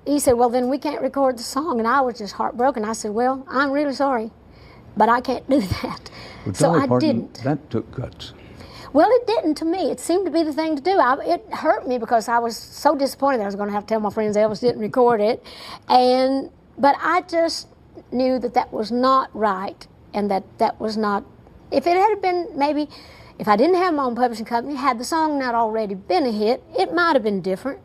he said, well, then we can't record the song. And I was just heartbroken. I said, well, I'm really sorry, but I can't do that. Well, so Dolly I Parton, didn't. That took guts. Well, it didn't to me. It seemed to be the thing to do. It hurt me because I was so disappointed that I was going to have to tell my friends Elvis didn't record it. But I just knew that that was not right, and that was not, if it had been maybe, if I didn't have my own publishing company, had the song not already been a hit, it might have been different.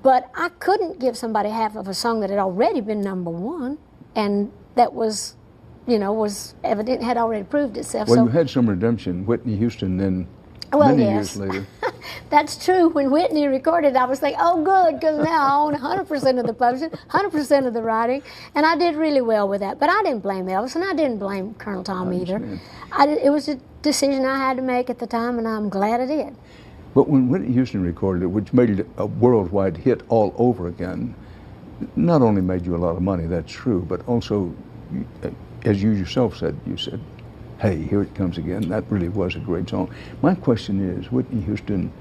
But I couldn't give somebody half of a song that had already been #1, and that was, was evident, had already proved itself. Well, so, you had some redemption. Whitney Houston then, well, many yes. years later. That's true. When Whitney recorded, I was thinking, oh, good, because now I own 100% of the publishing, 100% of the writing, and I did really well with that. But I didn't blame Elvis, and I didn't blame Colonel Tom either. It was a decision I had to make at the time, and I'm glad I did. But when Whitney Houston recorded it, which made it a worldwide hit all over again, not only made you a lot of money, that's true, but also, as you yourself said, you said, hey, here it comes again. That really was a great song. My question is, Whitney Houston,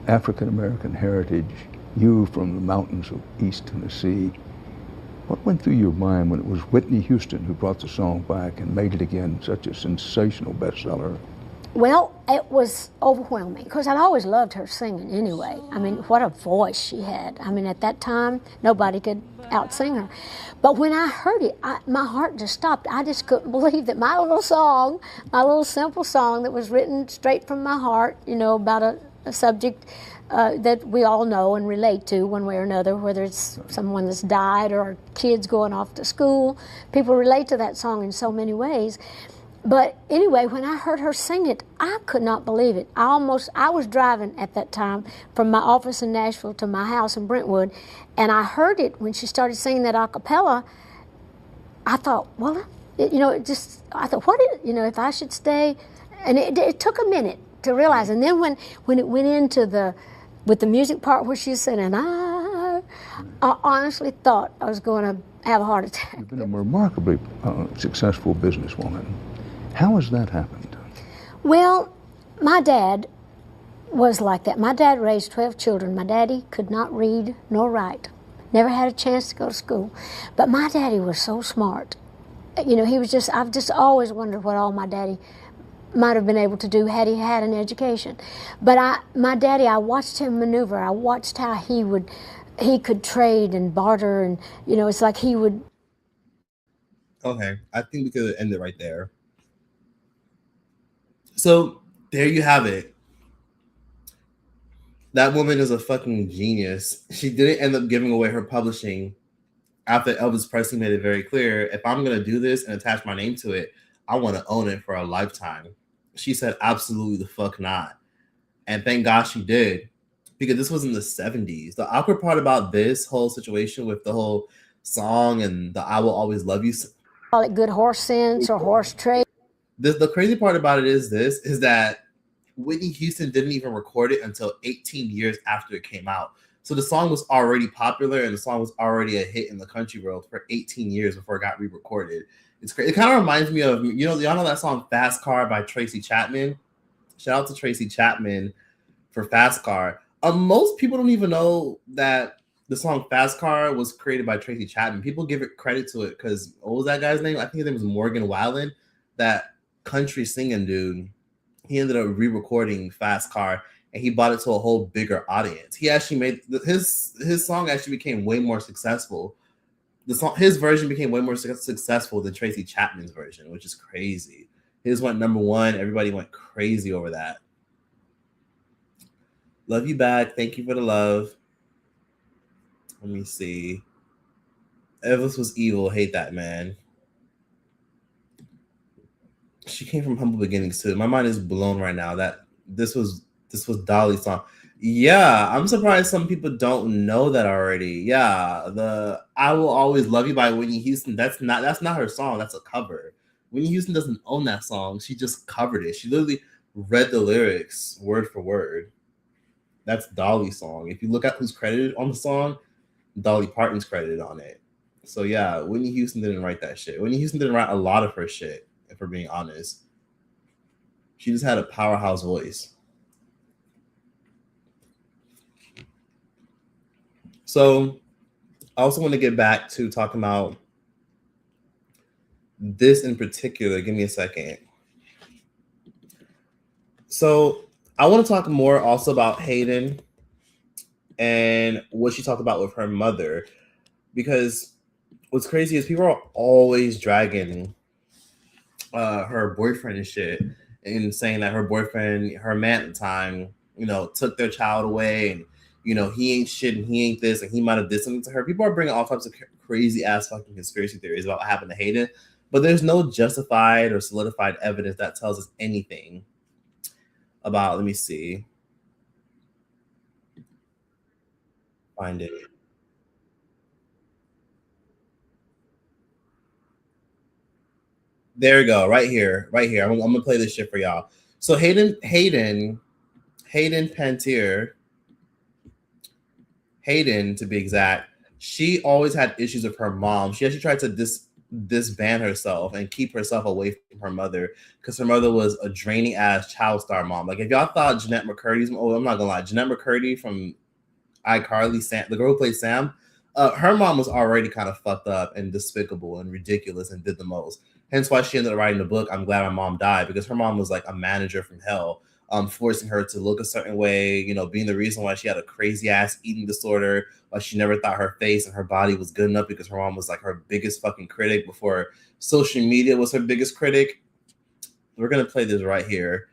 African-American heritage, you from the mountains of East Tennessee, what went through your mind when it was Whitney Houston who brought the song back and made it again such a sensational bestseller? Well, it was overwhelming, because I'd always loved her singing anyway. I mean, what a voice she had. I mean, at that time, nobody could out-sing her. But when I heard it, my heart just stopped. I just couldn't believe that my little song, my little simple song that was written straight from my heart, about a subject that we all know and relate to one way or another, whether it's someone that's died or kids going off to school. People relate to that song in so many ways. But anyway, when I heard her sing it, I could not believe it. I was driving at that time from my office in Nashville to my house in Brentwood, and I heard it when she started singing that a cappella. I thought, well, I thought, if I should stay? And it took a minute to realize. And then when it went into with the music part where she was singing, I honestly thought I was going to have a heart attack. You've been a remarkably successful businesswoman. How has that happened? Well, my dad was like that. My dad raised 12 children. My daddy could not read nor write. Never had a chance to go to school. But my daddy was so smart. I've just always wondered what all my daddy might have been able to do had he had an education. But my daddy, I watched him maneuver. I watched how he could trade and barter, and it's like he would. Okay, I think we could end it right there. So there you have it. That woman is a fucking genius. She didn't end up giving away her publishing after Elvis Presley made it very clear, if I'm going to do this and attach my name to it, I want to own it for a lifetime. She said, absolutely the fuck not. And thank God she did, because this was in the 70s. The awkward part about this whole situation with the whole song and the I Will Always Love You. Call it good horse sense or horse trade. The crazy part about it is that Whitney Houston didn't even record it until 18 years after it came out. So the song was already popular and the song was already a hit in the country world for 18 years before it got re-recorded. It's crazy. It kind of reminds me of, y'all know that song Fast Car by Tracy Chapman? Shout out to Tracy Chapman for Fast Car. Most people don't even know that the song Fast Car was created by Tracy Chapman. People give it credit to it because, what was that guy's name? I think his name was Morgan Wallen. That country singing dude, he ended up re-recording Fast Car and he brought it to a whole bigger audience. He actually made his song actually became way more successful. His version became way more successful than Tracy Chapman's version, which is crazy. His went #1. Everybody went crazy over that. Love you back. Thank you for the love. Let me see. Elvis was evil. Hate that man. She came from humble beginnings too. My mind is blown right now that this was Dolly's song. Yeah, I'm surprised some people don't know that already. Yeah, the I Will Always Love You by Whitney Houston, that's not her song, that's a cover. Whitney Houston doesn't own that song. She just covered it. She literally read the lyrics word for word. That's Dolly's song. If you look at who's credited on the song, Dolly Parton's credited on it. So yeah, Whitney Houston didn't write that shit. Whitney Houston didn't write a lot of her shit, if we're being honest. She just had a powerhouse voice. So I also want to get back to talking about this in particular. Give me a second. So I want to talk more also about Hayden and what she talked about with her mother, because what's crazy is people are always dragging her boyfriend and shit, and saying that her boyfriend, her man at the time, took their child away, and he ain't shit and he ain't this and he might have did something to her. People are bringing all types of crazy ass fucking conspiracy theories about what happened to Hayden, but there's no justified or solidified evidence that tells us anything about. Let me see. Find it. There we go. Right here. I'm gonna play this shit for y'all. So Hayden Pantier, Hayden to be exact, she always had issues with her mom. She actually tried to disband herself and keep herself away from her mother because her mother was a draining ass child star mom. Like if y'all thought Jeanette McCurdy's, I'm not gonna lie, Jeanette McCurdy from iCarly, Sam, the girl who played Sam, her mom was already kind of fucked up and despicable and ridiculous and did the most. Hence why she ended up writing the book, I'm Glad My Mom Died, because her mom was like a manager from hell, forcing her to look a certain way, being the reason why she had a crazy ass eating disorder, why she never thought her face and her body was good enough, because her mom was like her biggest fucking critic before social media was her biggest critic. We're going to play this right here.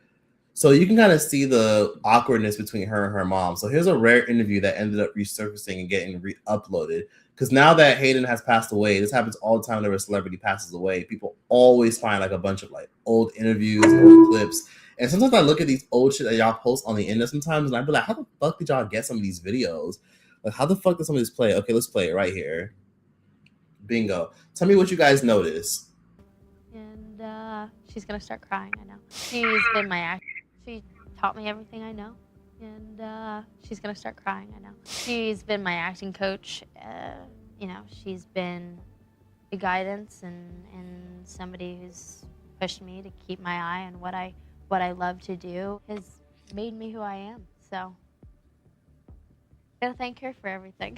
So you can kind of see the awkwardness between her and her mom. So here's a rare interview that ended up resurfacing and getting uploaded. Because now that Hayden has passed away, this happens all the time whenever a celebrity passes away. People always find like a bunch of like old interviews, old clips. And sometimes I look at these old shit that y'all post on the internet sometimes, and I be like, how the fuck did y'all get some of these videos? Like, how the fuck did some of this play? Okay, let's play it right here. Bingo. Tell me what you guys notice. And she's going to start crying, I know. She's been my actor. She taught me everything I know. And she's going to start crying, I know. She's been my acting coach. She's been a guidance and somebody who's pushed me to keep my eye on what I love to do, has made me who I am. So gotta thank her for everything.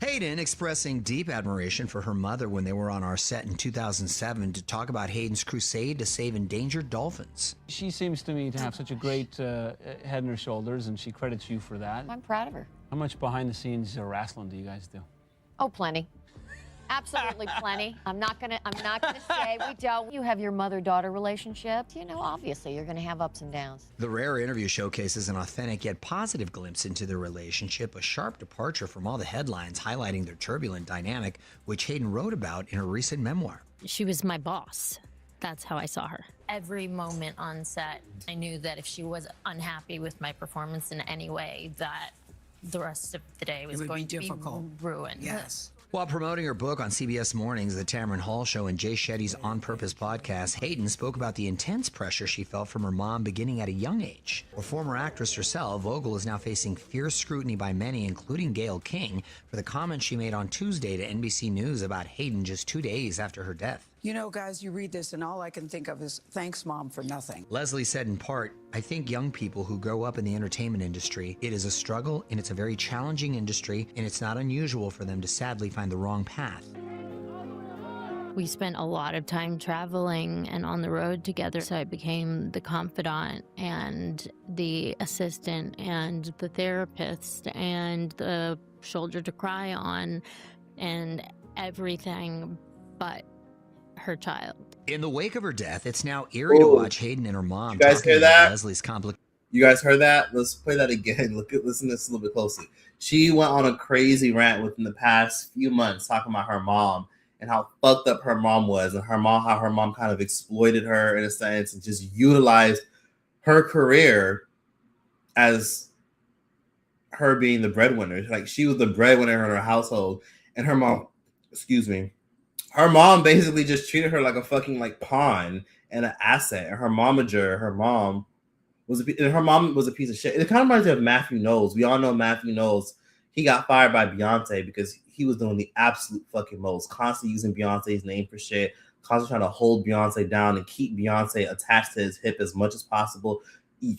Hayden expressing deep admiration for her mother when they were on our set in 2007 to talk about Hayden's crusade to save endangered dolphins. She seems to me to have such a great head on her shoulders, and she credits you for that. I'm proud of her. How much behind-the-scenes wrestling do you guys do? Oh, plenty. Absolutely plenty. I'm not gonna say we don't. You have your mother-daughter relationship. Obviously you're gonna have ups and downs. The rare interview showcases an authentic yet positive glimpse into their relationship, a sharp departure from all the headlines highlighting their turbulent dynamic, which Hayden wrote about in her recent memoir. She was my boss. That's how I saw her. Every moment on set, I knew that if she was unhappy with my performance in any way, that the rest of the day was going to be ruined. Yes. While promoting her book on CBS Mornings, The Tamron Hall Show, and Jay Shetty's On Purpose podcast, Hayden spoke about the intense pressure she felt from her mom beginning at a young age. A former actress herself, Vogel is now facing fierce scrutiny by many, including Gayle King, for the comments she made on Tuesday to NBC News about Hayden just 2 days after her death. Guys, you read this and all I can think of is thanks, Mom, for nothing. Leslie said in part, I think young people who grow up in the entertainment industry, it is a struggle and it's a very challenging industry, and it's not unusual for them to sadly find the wrong path. We spent a lot of time traveling and on the road together, so I became the confidant and the assistant and the therapist and the shoulder to cry on and everything but her child. In the wake of her death, it's now eerie to watch Hayden and her mom. You guys hear that? Leslie's You guys heard that? Let's play that again. Listen to this a little bit closely. She went on a crazy rant within the past few months talking about her mom and how fucked up her mom was, and how her mom kind of exploited her in a sense and just utilized her career as her being the breadwinner. Like, she was the breadwinner in her household, and her mom, her mom basically just treated her like a fucking like pawn and an asset. And her mom was a piece of shit. It kind of reminds me of Matthew Knowles. We all know Matthew Knowles. He got fired by Beyonce because he was doing the absolute fucking most, constantly using Beyonce's name for shit, constantly trying to hold Beyonce down and keep Beyonce attached to his hip as much as possible.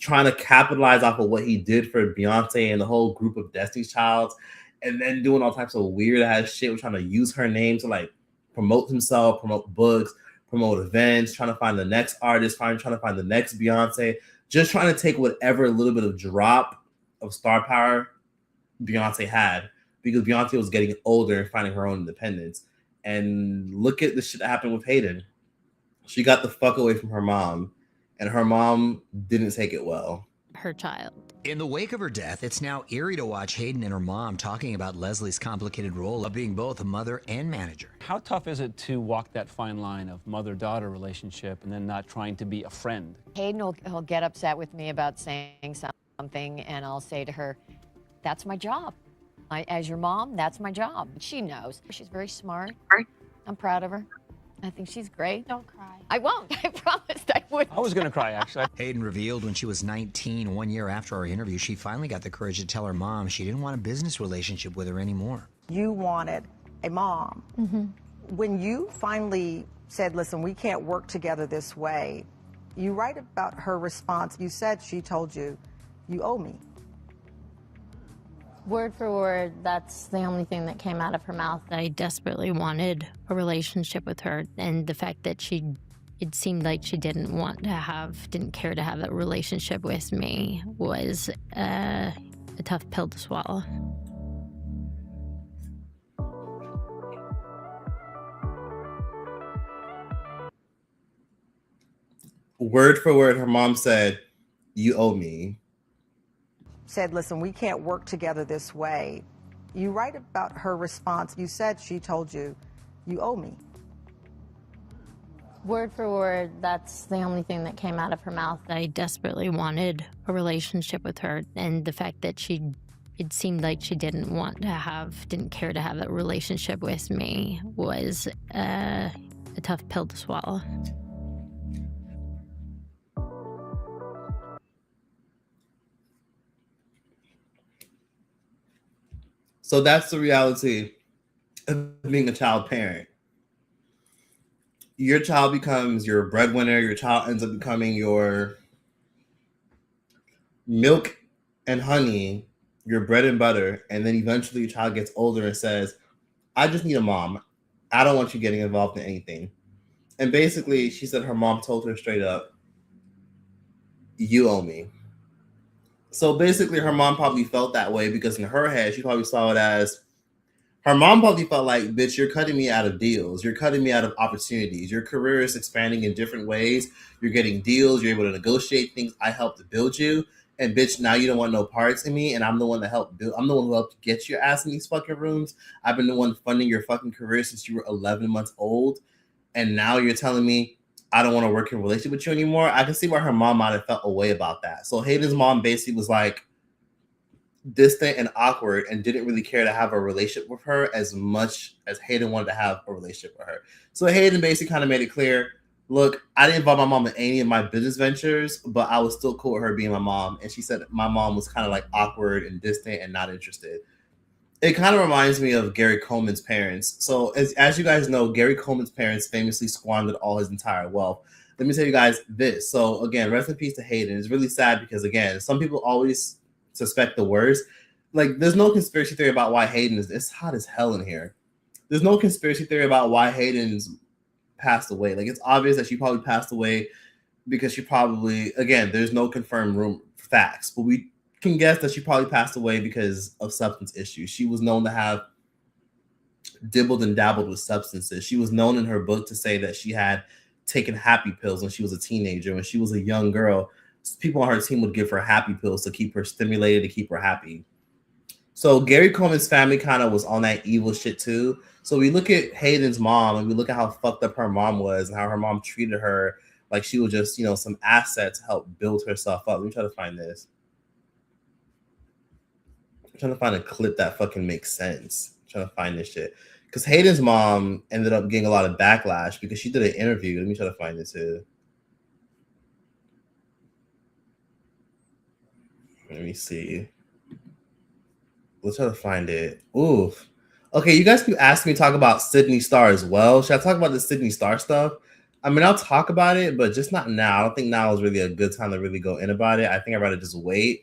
Trying to capitalize off of what he did for Beyonce and the whole group of Destiny's Childs, and then doing all types of weird ass shit. We're trying to use her name to like promote himself, promote books, promote events, trying to find the next artist, trying to find the next Beyonce, just trying to take whatever little bit of drop of star power Beyonce had, because Beyonce was getting older and finding her own independence. And look at the shit that happened with Hayden. She got the fuck away from her mom, and her mom didn't take it well. Her child. In the wake of her death, it's now eerie to watch Hayden and her mom talking about Leslie's complicated role of being both a mother and manager. How tough is it to walk that fine line of mother-daughter relationship and then not trying to be a friend? Hayden will get upset with me about saying something, and I'll say to her, that's my job. As your mom, that's my job. She knows. She's very smart. I'm proud of her. I think she's great. Don't cry. I won't. I promised I would. I was going to cry, actually. Hayden revealed when she was 19, 1 year after our interview, she finally got the courage to tell her mom she didn't want a business relationship with her anymore. You wanted a mom. When you finally said, listen, we can't work together this way, you write about her response. You said she told you, you owe me. Word for word, that's the only thing that came out of her mouth. I desperately wanted a relationship with her, and the fact that it seemed like she didn't care to have a relationship with me was a tough pill to swallow. Word for word, her mom said, you owe me. Said, listen, we can't work together this way. You write about her response. You said she told you, you owe me. Word for word, that's the only thing that came out of her mouth. I desperately wanted a relationship with her, and the fact that it seemed like she didn't care to have a relationship with me was a tough pill to swallow. So that's the reality of being a child parent. Your child becomes your breadwinner. Your child ends up becoming your milk and honey, your bread and butter. And then eventually your child gets older and says, I just need a mom. I don't want you getting involved in anything. And basically, she said her mom told her straight up, you owe me. So basically, her mom probably felt that way because in her head, she probably saw it as, her mom probably felt like, bitch, you're cutting me out of deals. You're cutting me out of opportunities. Your career is expanding in different ways. You're getting deals. You're able to negotiate things. I helped to build you. And bitch, now you don't want no parts in me. And I'm the one that helped build. I'm the one who helped get your ass in these fucking rooms. I've been the one funding your fucking career since you were 11 months old. And now you're telling me I don't want to work in a relationship with you anymore. I can see why her mom might have felt a way about that. So Hayden's mom basically was like distant and awkward and didn't really care to have a relationship with her as much as Hayden wanted to have a relationship with her. So Hayden basically kind of made it clear, look, I didn't involve my mom in any of my business ventures, but I was still cool with her being my mom. And she said my mom was kind of like awkward and distant and not interested. It kind of reminds me of Gary Coleman's parents. So as you guys know, Gary Coleman's parents famously squandered all his entire wealth. Let me tell you guys this. So again, rest in peace to Hayden. It's really sad because again, some people always suspect the worst. Like there's no conspiracy theory about why Hayden is, it's hot as hell in here. There's no conspiracy theory about why Hayden's passed away. Like it's obvious that she probably passed away because she probably, again, there's no confirmed facts, but we can guess that she probably passed away because of substance issues. She was known to have dibbled and dabbled with substances. She was known in her book to say that she had taken happy pills when she was a teenager. When she was a young girl, people on her team would give her happy pills to keep her stimulated, to keep her happy. So Gary Coleman's family kind of was on that evil shit too. So we look at Hayden's mom and we look at how fucked up her mom was and how her mom treated her like she was just, some asset to help build herself up. Let me try to find this. I'm trying to find a clip that fucking makes sense. I'm trying to find this shit. Because Hayden's mom ended up getting a lot of backlash because she did an interview. Let me try to find it too. Let me see. Let's try to find it. Oof. Okay, you guys keep asking me to talk about Sydney Star as well. Should I talk about the Sydney Star stuff? I mean, I'll talk about it, but just not now. I don't think now is really a good time to really go in about it. I think I'd rather just wait.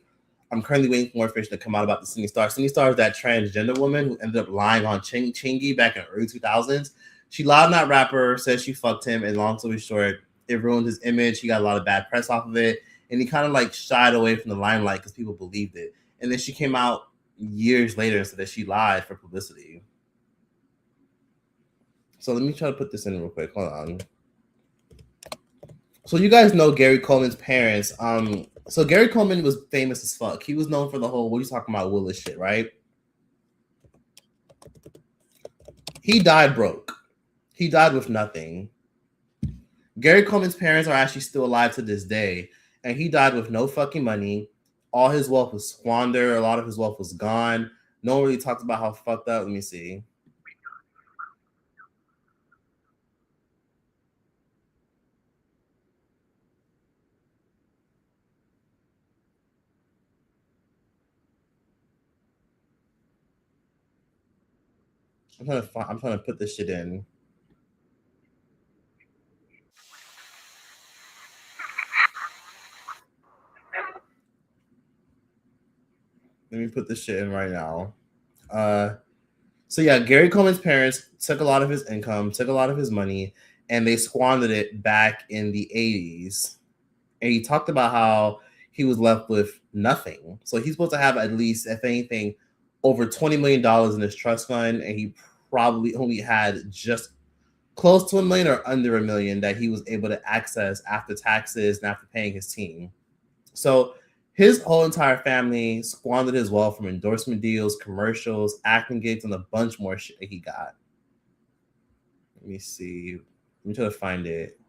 I'm currently waiting for more information to come out about the Sydney Star. Sydney Star is that transgender woman who ended up lying on Chingy back in the early 2000s. She lied on that rapper, said she fucked him, and long story short, it ruined his image. He got a lot of bad press off of it, and he kind of like shied away from the limelight because people believed it. And then she came out years later and said that she lied for publicity. So let me try to put this in real quick. Hold on. So you guys know Gary Coleman's parents. So Gary Coleman was famous as fuck. He was known for the whole what are you talking about Willis shit, right? He died broke. He died with nothing. Gary Coleman's parents are actually still alive to this day, and he died with no fucking money. All his wealth was squandered. A lot of his wealth was gone. No one really talks about how fucked up. Let me see. I'm trying to put this shit in. Let me put this shit in right now. So yeah, Gary Coleman's parents took a lot of his income, took a lot of his money, and they squandered it back in the 80s. And he talked about how he was left with nothing. So he's supposed to have at least, if anything, over $20 million in his trust fund, and he probably only had just close to $1 million or under $1 million that he was able to access after taxes and after paying his team. So his whole entire family squandered his wealth from endorsement deals, commercials, acting gigs, and a bunch more shit he got. Let me see. Let me try to find it.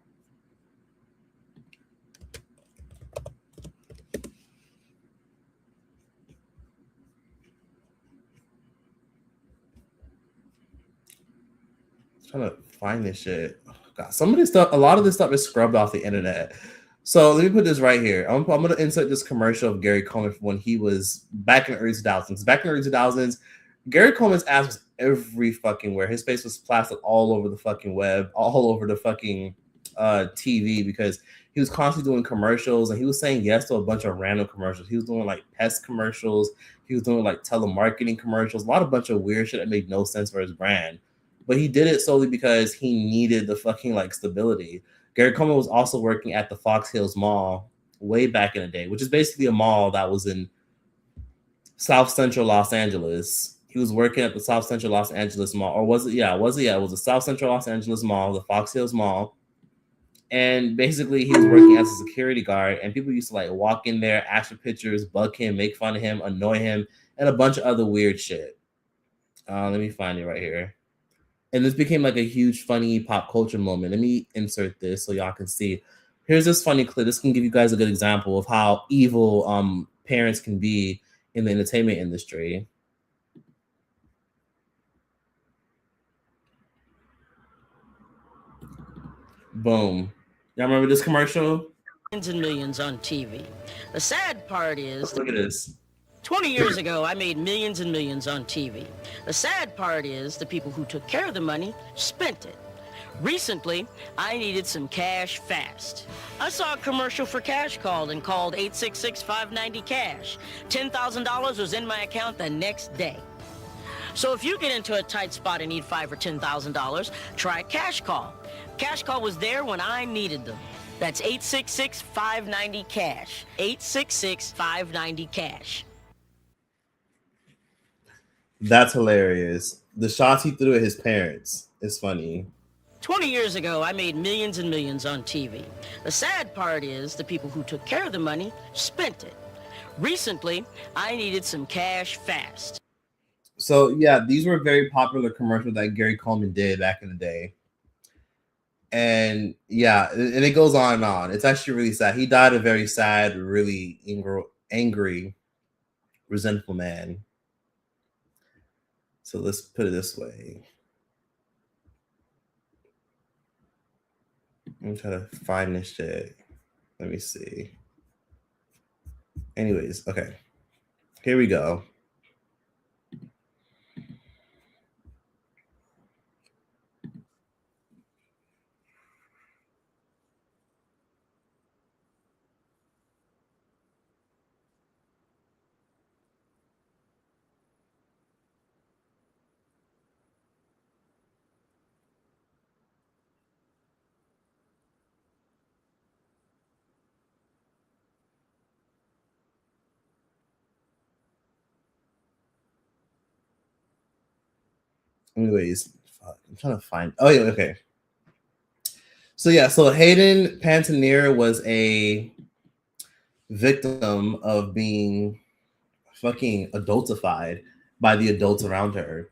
I'm trying to find this shit. Oh, God, some of this stuff, a lot of this stuff is scrubbed off the internet. So let me put this right here. I'm going to insert this commercial of Gary Coleman from when he was back in the early 2000s. Back in the early 2000s, Gary Coleman's ass was every fucking where. His face was plastered all over the fucking web, all over the fucking TV, because he was constantly doing commercials, and he was saying yes to a bunch of random commercials. He was doing like pest commercials. He was doing like telemarketing commercials, a bunch of weird shit that made no sense for his brand. But he did it solely because he needed the fucking like stability. Gary Coleman was also working at the Fox Hills Mall way back in the day, which is basically a mall that was in South Central Los Angeles. He was working at the South Central Los Angeles Mall, or was it? Yeah, was it? Yeah, it was the South Central Los Angeles Mall, the Fox Hills Mall. And basically, he was working as a security guard, and people used to like walk in there, ask for pictures, bug him, make fun of him, annoy him, and a bunch of other weird shit. Let me find it right here. And this became like a huge, funny pop culture moment. Let me insert this so y'all can see. Here's this funny clip. This can give you guys a good example of how evil parents can be in the entertainment industry. Boom. Y'all remember this commercial? Millions and millions on TV. The sad part is... Look at this. 20 years ago, I made millions and millions on TV. The sad part is the people who took care of the money spent it. Recently, I needed some cash fast. I saw a commercial for Cash Call and called 866-590-CASH. $10,000 was in my account the next day. So if you get into a tight spot and need $5,000 or $10,000, try Cash Call. Cash Call was there when I needed them. That's 866-590-CASH. 866-590-CASH. That's hilarious. The shots he threw at his parents is funny. 20 years ago, I made millions and millions on TV. The sad part is the people who took care of the money spent it. Recently, I needed some cash fast. So yeah, these were very popular commercials that Gary Coleman did back in the day. And yeah, and it goes on and on. It's actually really sad. He died a very sad, really angry, resentful man. So let's put it this way. I'm trying to find this shit. Let me see. Anyways, okay. Here we go. Anyways, fuck? I'm trying to find. Oh yeah, okay. So yeah, so Hayden Panettiere was a victim of being fucking adultified by the adults around her.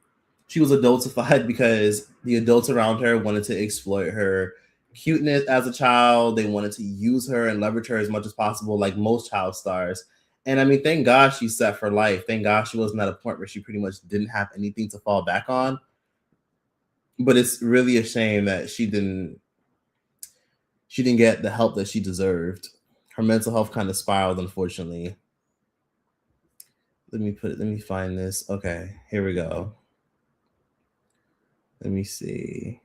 She was adultified because the adults around her wanted to exploit her cuteness as a child. They wanted to use her and leverage her as much as possible, like most child stars. And I mean, thank God she's set for life. Thank God she wasn't at a point where she pretty much didn't have anything to fall back on. But it's really a shame that she didn't get the help that she deserved. Her mental health kind of spiraled, unfortunately. Let me find this. Okay, here we go. Let me see.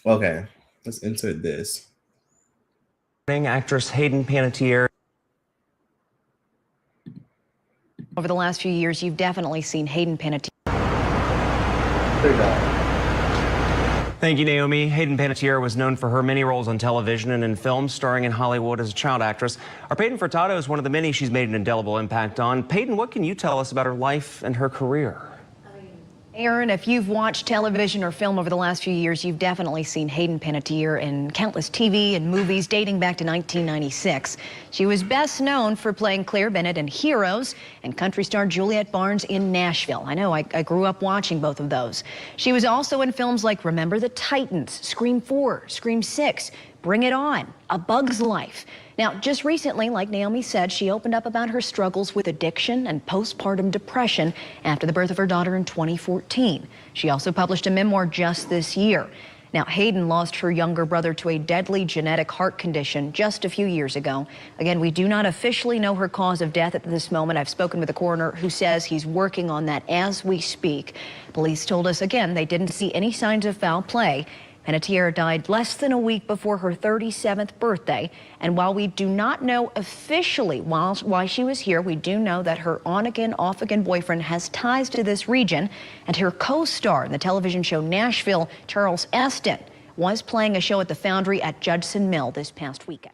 Okay, let's insert this. Actress Hayden Panettiere. Over the last few years, you've definitely seen Hayden Panettiere. Thank you, Naomi. Hayden Panettiere was known for her many roles on television and in films, starring in Hollywood as a child actress. Our Peyton Furtado is one of the many she's made an indelible impact on. Peyton, what can you tell us about her life and her career? Aaron, if you've watched television or film over the last few years, you've definitely seen Hayden Panettiere in countless TV and movies dating back to 1996. She was best known for playing Claire Bennett in Heroes and country star Juliette Barnes in Nashville. I know, I grew up watching both of those. She was also in films like Remember the Titans, Scream 4, Scream 6, Bring It On, A Bug's Life. Now, just recently, like Naomi said, she opened up about her struggles with addiction and postpartum depression after the birth of her daughter in 2014. She also published a memoir just this year. Now, Hayden lost her younger brother to a deadly genetic heart condition just a few years ago. Again, we do not officially know her cause of death at this moment. I've spoken with the coroner who says he's working on that as we speak. Police told us, again, they didn't see any signs of foul play. Panettiere died less than a week before her 37th birthday. And while we do not know officially why she was here, we do know that her on-again, off-again boyfriend has ties to this region. And her co-star in the television show Nashville, Charles Esten, was playing a show at the Foundry at Judson Mill this past weekend.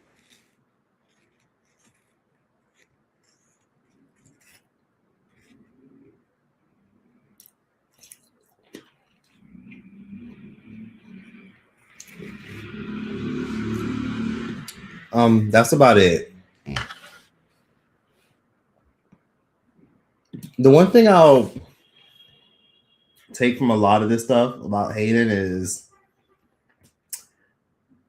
That's about it. The one thing I'll take from a lot of this stuff about Hayden is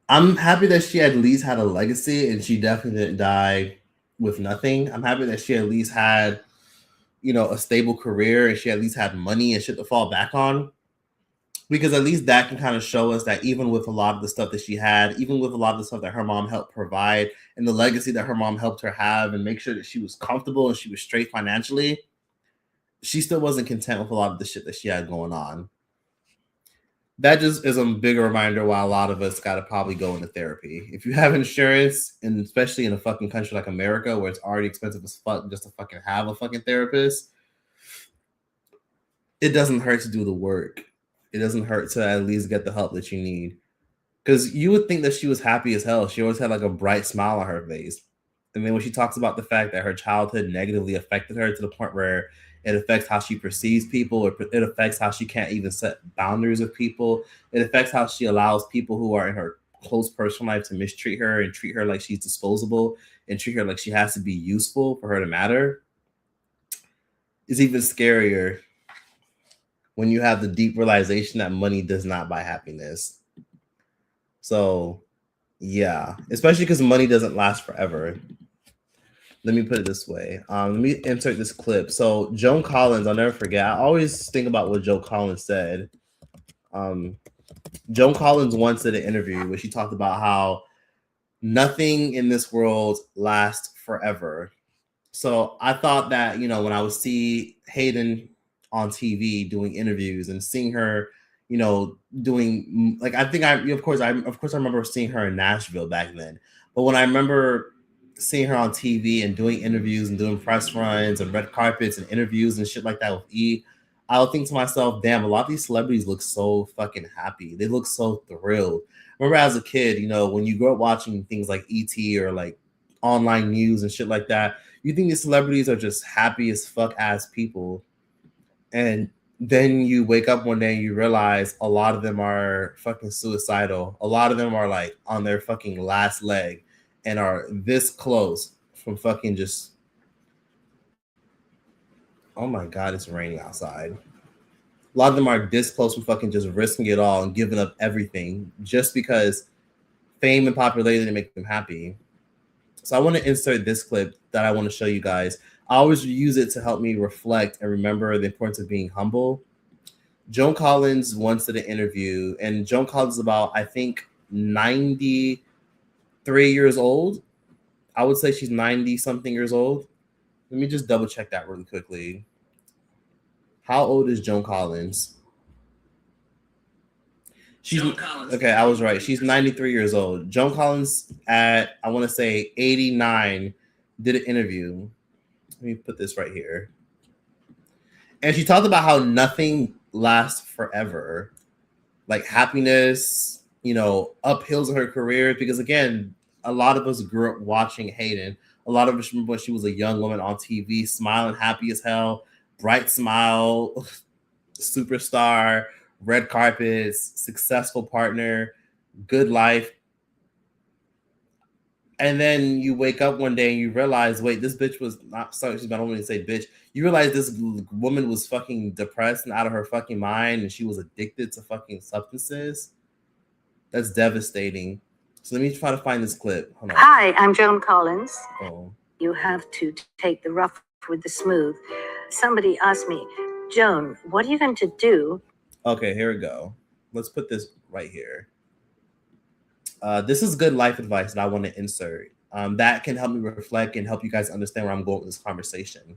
I'm happy that she at least had a legacy and she definitely didn't die with nothing. I'm happy that she at least had, a stable career and she at least had money and shit to fall back on. Because at least that can kind of show us that even with a lot of the stuff that she had, even with a lot of the stuff that her mom helped provide and the legacy that her mom helped her have and make sure that she was comfortable and she was straight financially, she still wasn't content with a lot of the shit that she had going on. That just is a bigger reminder why a lot of us got to probably go into therapy. If you have insurance, and especially in a fucking country like America where it's already expensive as fuck just to fucking have a fucking therapist, it doesn't hurt to do the work. It doesn't hurt to at least get the help that you need. Because you would think that she was happy as hell. She always had like a bright smile on her face. And then when she talks about the fact that her childhood negatively affected her to the point where it affects how she perceives people, or it affects how she can't even set boundaries with people. It affects how she allows people who are in her close personal life to mistreat her and treat her like she's disposable and treat her like she has to be useful for her to matter. It's even scarier when you have the deep realization that money does not buy happiness. So, yeah, especially because money doesn't last forever. Let me put it this way. Let me insert this clip. So, Joan Collins, I'll never forget. I always think about what Joan Collins said. Joan Collins once did an interview where she talked about how nothing in this world lasts forever. So, I thought that, when I would see Hayden on TV doing interviews and seeing her, doing like I remember seeing her in Nashville back then. But when I remember seeing her on TV and doing interviews and doing press runs and red carpets and interviews and shit like that with E, I'll think to myself, damn, a lot of these celebrities look so fucking happy. They look so thrilled. Remember as a kid, when you grow up watching things like ET or like online news and shit like that, you think these celebrities are just happy as fuck as people. And then you wake up one day and you realize a lot of them are fucking suicidal. A lot of them are like on their fucking last leg and are this close from fucking just, oh my God, it's raining outside. A lot of them are this close from fucking just risking it all and giving up everything just because fame and popularity didn't make them happy. So I want to insert this clip that I want to show you guys. I always use it to help me reflect and remember the importance of being humble. Joan Collins once did an interview, and Joan Collins is about, I think, 93 years old. I would say she's 90 something years old. Let me just double check that really quickly. How old is Joan Collins? She's okay. I was right. She's 93 years old. Joan Collins at, I want to say 89 did an interview. Let me put this right here. And she talked about how nothing lasts forever. Like happiness, uphills in her career. Because again, a lot of us grew up watching Hayden. A lot of us remember when she was a young woman on TV, smiling, happy as hell, bright smile, superstar, red carpets, successful partner, good life. And then you wake up one day and you realize, wait, this bitch was not, sorry, I don't want to say bitch. You realize this woman was fucking depressed and out of her fucking mind and she was addicted to fucking substances. That's devastating. So let me try to find this clip. Hold on. Hi, I'm Joan Collins. Oh. You have to take the rough with the smooth. Somebody asked me, Joan, what are you going to do? Okay, here we go. Let's put this right here. This is good life advice that I want to insert. That can help me reflect and help you guys understand where I'm going with this conversation.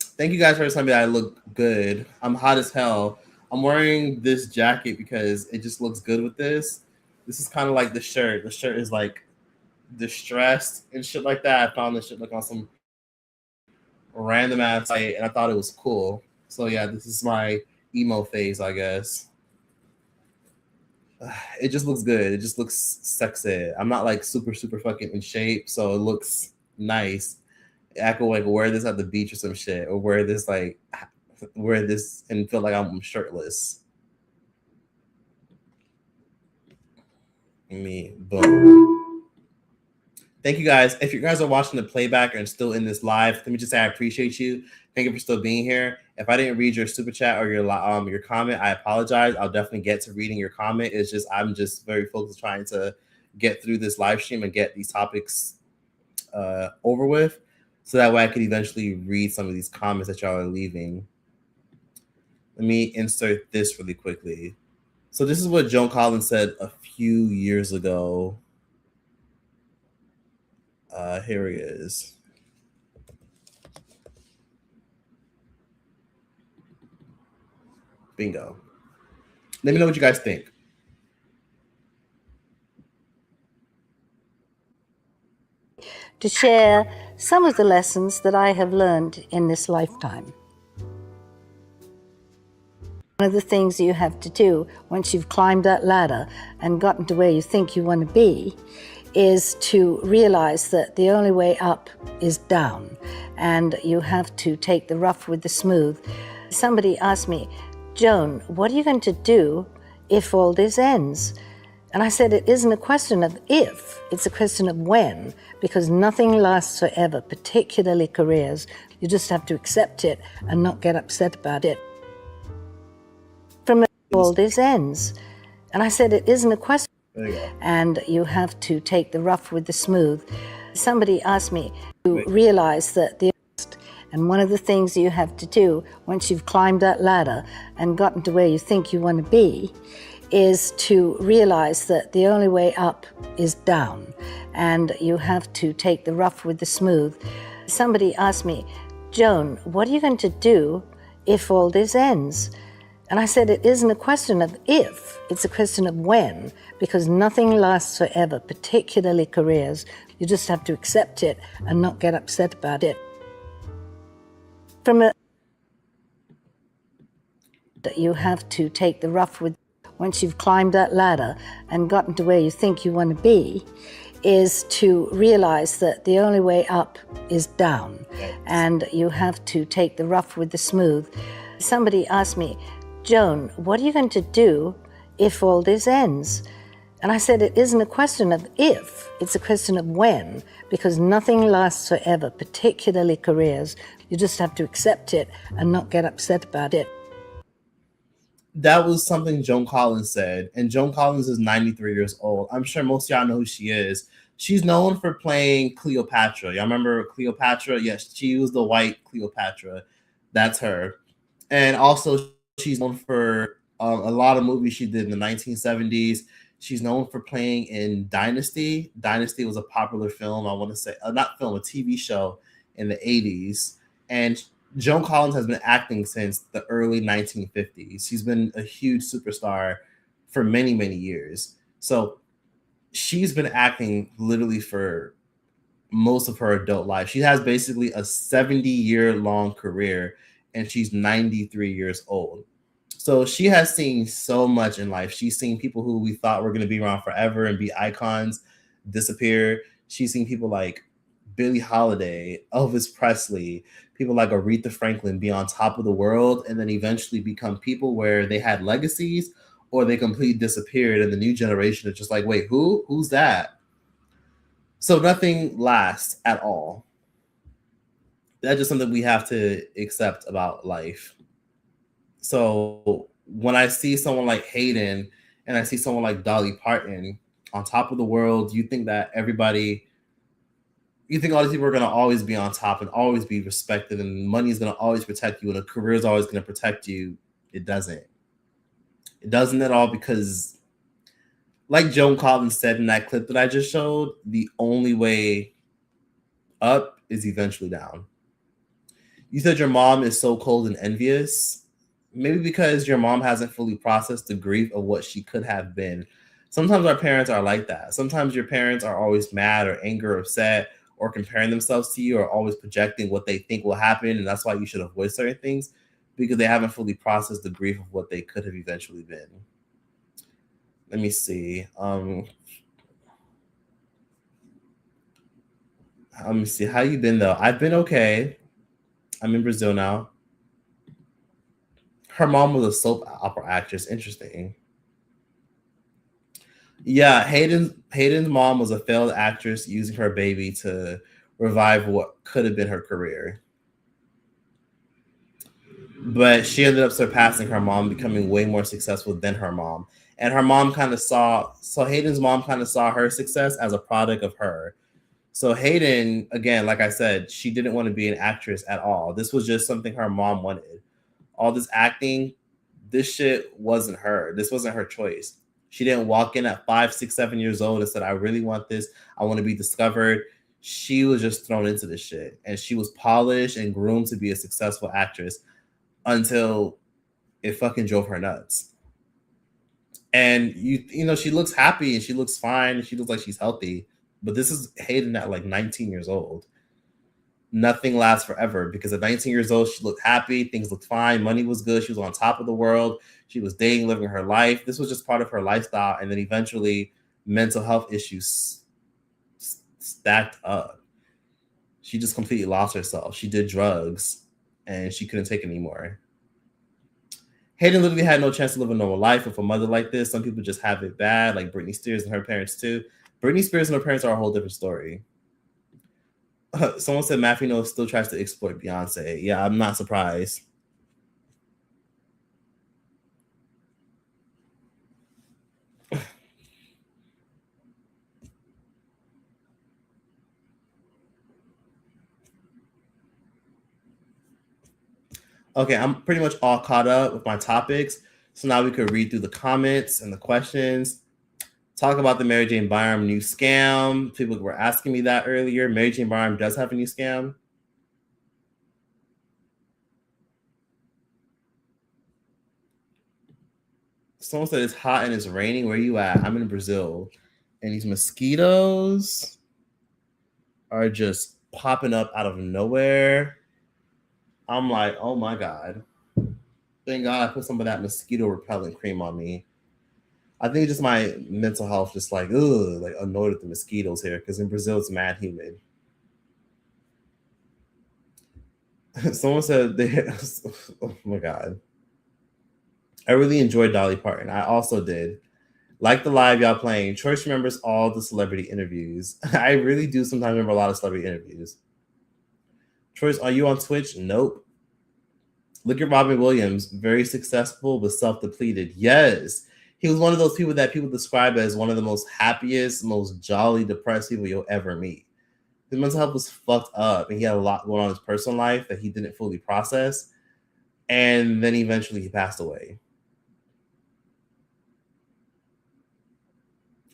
Thank you guys for telling me that I look good. I'm hot as hell. I'm wearing this jacket because it just looks good with this. This is kind of like the shirt. The shirt is like distressed and shit like that. I found this shit like on some random ass site and I thought it was cool. So yeah, this is my emo phase, I guess. It just looks good. It just looks sexy. I'm not like super fucking in shape, so it looks nice. I could like wear this at the beach or some shit, or wear this and feel like I'm shirtless. Boom. Thank you guys. If you guys are watching the playback and still in this live, let me just say I appreciate you. Thank you for still being here. If I didn't read your super chat or your comment, I apologize. I'll definitely get to reading your comment. It's just I'm just very focused trying to get through this live stream and get these topics over with, so that way I could eventually read some of these comments that y'all are leaving. Let me insert this really quickly. So this is what Joan Collins said a few years ago. Here he is. Bingo. Let me know what you guys think. To share some of the lessons that I have learned in this lifetime. One of the things you have to do once you've climbed that ladder and gotten to where you think you want to be is to realize that the only way up is down, and you have to take the rough with the smooth. Somebody asked me, Joan, what are you going to do if all this ends? And I said, it isn't a question of if, it's a question of when, because nothing lasts forever, particularly careers. You just have to accept it and not get upset about it. From all this ends. And I said, it isn't a question. And you have to take the rough with the smooth. Somebody asked me to realize that and one of the things you have to do once you've climbed that ladder and gotten to where you think you want to be is to realize that the only way up is down, and you have to take the rough with the smooth. Somebody asked me, Joan, what are you going to do if all this ends? And I said, it isn't a question of if, it's a question of when, because nothing lasts forever, particularly careers. You just have to accept it and not get upset about it. That you have to take the rough with, once you've climbed that ladder and gotten to where you think you want to be, is to realize that the only way up is down, and you have to take the rough with the smooth. Somebody asked me, Joan, what are you going to do if all this ends? And I said, it isn't a question of if, it's a question of when, because nothing lasts forever, particularly careers. You just have to accept it and not get upset about it. That was something Joan Collins said, and Joan Collins is 93 years old. I'm sure most of y'all know who she is. She's known for playing Cleopatra. Y'all remember Cleopatra? Yes, she was the white Cleopatra. That's her. And also, she's known for a lot of movies she did in the 1970s. She's known for playing in Dynasty. Dynasty was a popular film, I want to say, not film, a TV show in the 80s. And Joan Collins has been acting since the early 1950s. She's been a huge superstar for many, many years. So she's been acting literally for most of her adult life. She has basically a 70-year-long career, and she's 93 years old. So she has seen so much in life. She's seen people who we thought were going to be around forever and be icons disappear. She's seen people like Billie Holiday, Elvis Presley, people like Aretha Franklin be on top of the world and then eventually become people where they had legacies or they completely disappeared, and the new generation is just like, wait, who's that? So nothing lasts at all. That's just something we have to accept about life. So when I see someone like Hayden and I see someone like Dolly Parton on top of the world, you think that all these people are going to always be on top and always be respected, and money is going to always protect you and a career is always going to protect you. It doesn't. It doesn't at all, because like Joan Collins said in that clip that I just showed, the only way up is eventually down. You said your mom is so cold and envious. Maybe because your mom hasn't fully processed the grief of what she could have been. Sometimes our parents are like that. Sometimes your parents are always mad or angry or upset or comparing themselves to you or always projecting what they think will happen. And that's why you should avoid certain things, because they haven't fully processed the grief of what they could have eventually been. Let me see. Let me see. How you been, though? I've been okay. I'm in Brazil now. Her mom was a soap opera actress. Interesting. Yeah, Hayden's mom was a failed actress using her baby to revive what could have been her career. But she ended up surpassing her mom, becoming way more successful than her mom. And her mom Hayden's mom kind of saw her success as a product of her. So Hayden, again, like I said, she didn't want to be an actress at all. This was just something her mom wanted. All this acting, this shit wasn't her. This wasn't her choice. She didn't walk in at 5, 6, 7 years old and said, I really want this. I want to be discovered. She was just thrown into this shit. And she was polished and groomed to be a successful actress until it fucking drove her nuts. And you know, she looks happy and she looks fine and she looks like she's healthy. But this is Hayden at like 19 years old. Nothing lasts forever, because at 19 years old, she looked happy. Things looked fine. Money was good. She was on top of the world. She was dating, living her life. This was just part of her lifestyle. And then eventually mental health issues stacked up. She just completely lost herself. She did drugs and she couldn't take it anymore. Hayden literally had no chance to live a normal life with a mother like this. Some people just have it bad, like Britney Spears and her parents too. Britney Spears and her parents are a whole different story. Someone said Matthew still tries to exploit Beyonce. Yeah, I'm not surprised. Okay, I'm pretty much all caught up with my topics. So now we could read through the comments and the questions. Talk about the Mary Jane Byram new scam. People were asking me that earlier. Mary Jane Byram does have a new scam. Someone said it's hot and it's raining. Where are you at? I'm in Brazil. And these mosquitoes are just popping up out of nowhere. I'm like, oh my God. Thank God I put some of that mosquito repellent cream on me. I think just my mental health just like, ugh, like annoyed at the mosquitoes here because in Brazil it's mad humid. Someone said they, oh my God. I really enjoyed Dolly Parton. I also did. Like the live y'all playing. Choice remembers all the celebrity interviews. I really do sometimes remember a lot of celebrity interviews. Choice, are you on Twitch? Nope. Look at Robin Williams, very successful but self-depleted. Yes. He was one of those people that people describe as one of the most happiest, most jolly, depressed people you'll ever meet. His mental health was fucked up, and he had a lot going on in his personal life that he didn't fully process. And then eventually he passed away.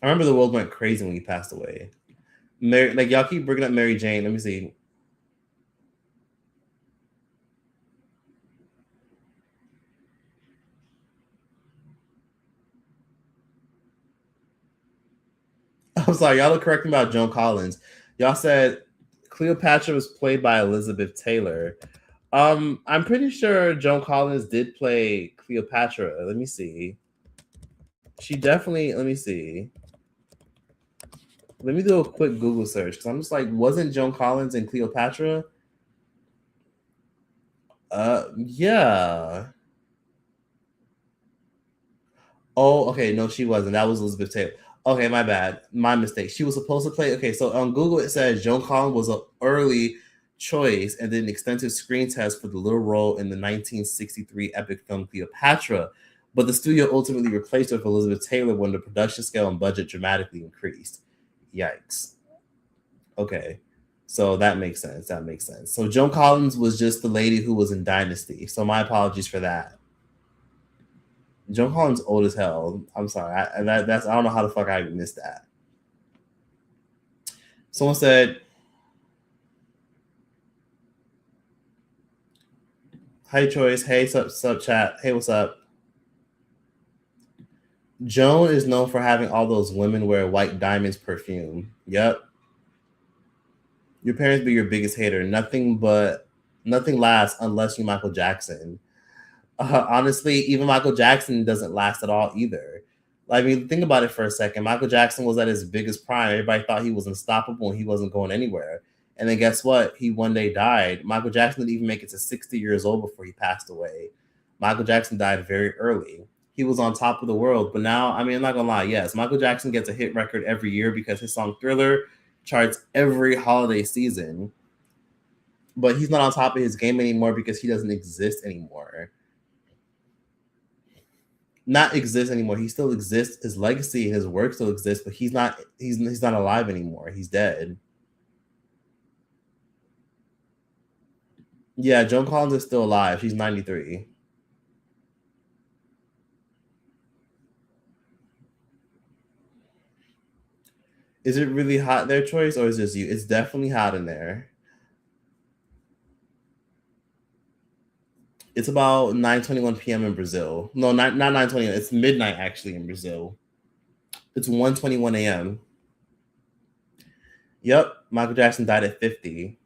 I remember the world went crazy when he passed away. Like y'all keep bringing up Mary Jane. Let me see. I'm sorry, y'all are correcting me about Joan Collins. Y'all said Cleopatra was played by Elizabeth Taylor. I'm pretty sure Joan Collins did play Cleopatra. Let me see. She definitely. Let me see. Let me do a quick Google search because I'm just like, wasn't Joan Collins in Cleopatra? Yeah. Oh, okay. No, she wasn't. That was Elizabeth Taylor. Okay, my bad. My mistake. She was supposed to play. Okay, so on Google it says Joan Collins was an early choice and did an extensive screen test for the little role in the 1963 epic film Cleopatra. But the studio ultimately replaced her with Elizabeth Taylor when the production scale and budget dramatically increased. Yikes. Okay. So that makes sense. That makes sense. So Joan Collins was just the lady who was in Dynasty. So my apologies for that. Joan Collins old as hell. I'm sorry. I don't know how the fuck I missed that. Someone said, "Hi Choice. Hey, sup chat. Hey, what's up?" Joan is known for having all those women wear white diamonds perfume. Yep. Your parents be your biggest hater. Nothing lasts unless you Michael Jackson. Honestly, even Michael Jackson doesn't last at all either. Like, I mean, think about it for a second. Michael Jackson was at his biggest prime. Everybody thought he was unstoppable and he wasn't going anywhere. And then guess what? He one day died. Michael Jackson didn't even make it to 60 years old before he passed away. Michael Jackson died very early. He was on top of the world. But now, I mean, I'm not going to lie. Yes, Michael Jackson gets a hit record every year because his song Thriller charts every holiday season. But he's not on top of his game anymore because he doesn't exist anymore. Not exist anymore. He still exists. His legacy, his work still exists, but he's not alive anymore. He's dead. Yeah, Joan Collins is still alive. She's 93. Is it really hot there, Choice, or is it just you? It's definitely hot in there. It's about 9:21 p.m. in Brazil. No, not 9:20. It's midnight actually in Brazil. It's 1:21 a.m. Yep, Michael Jackson died at 50.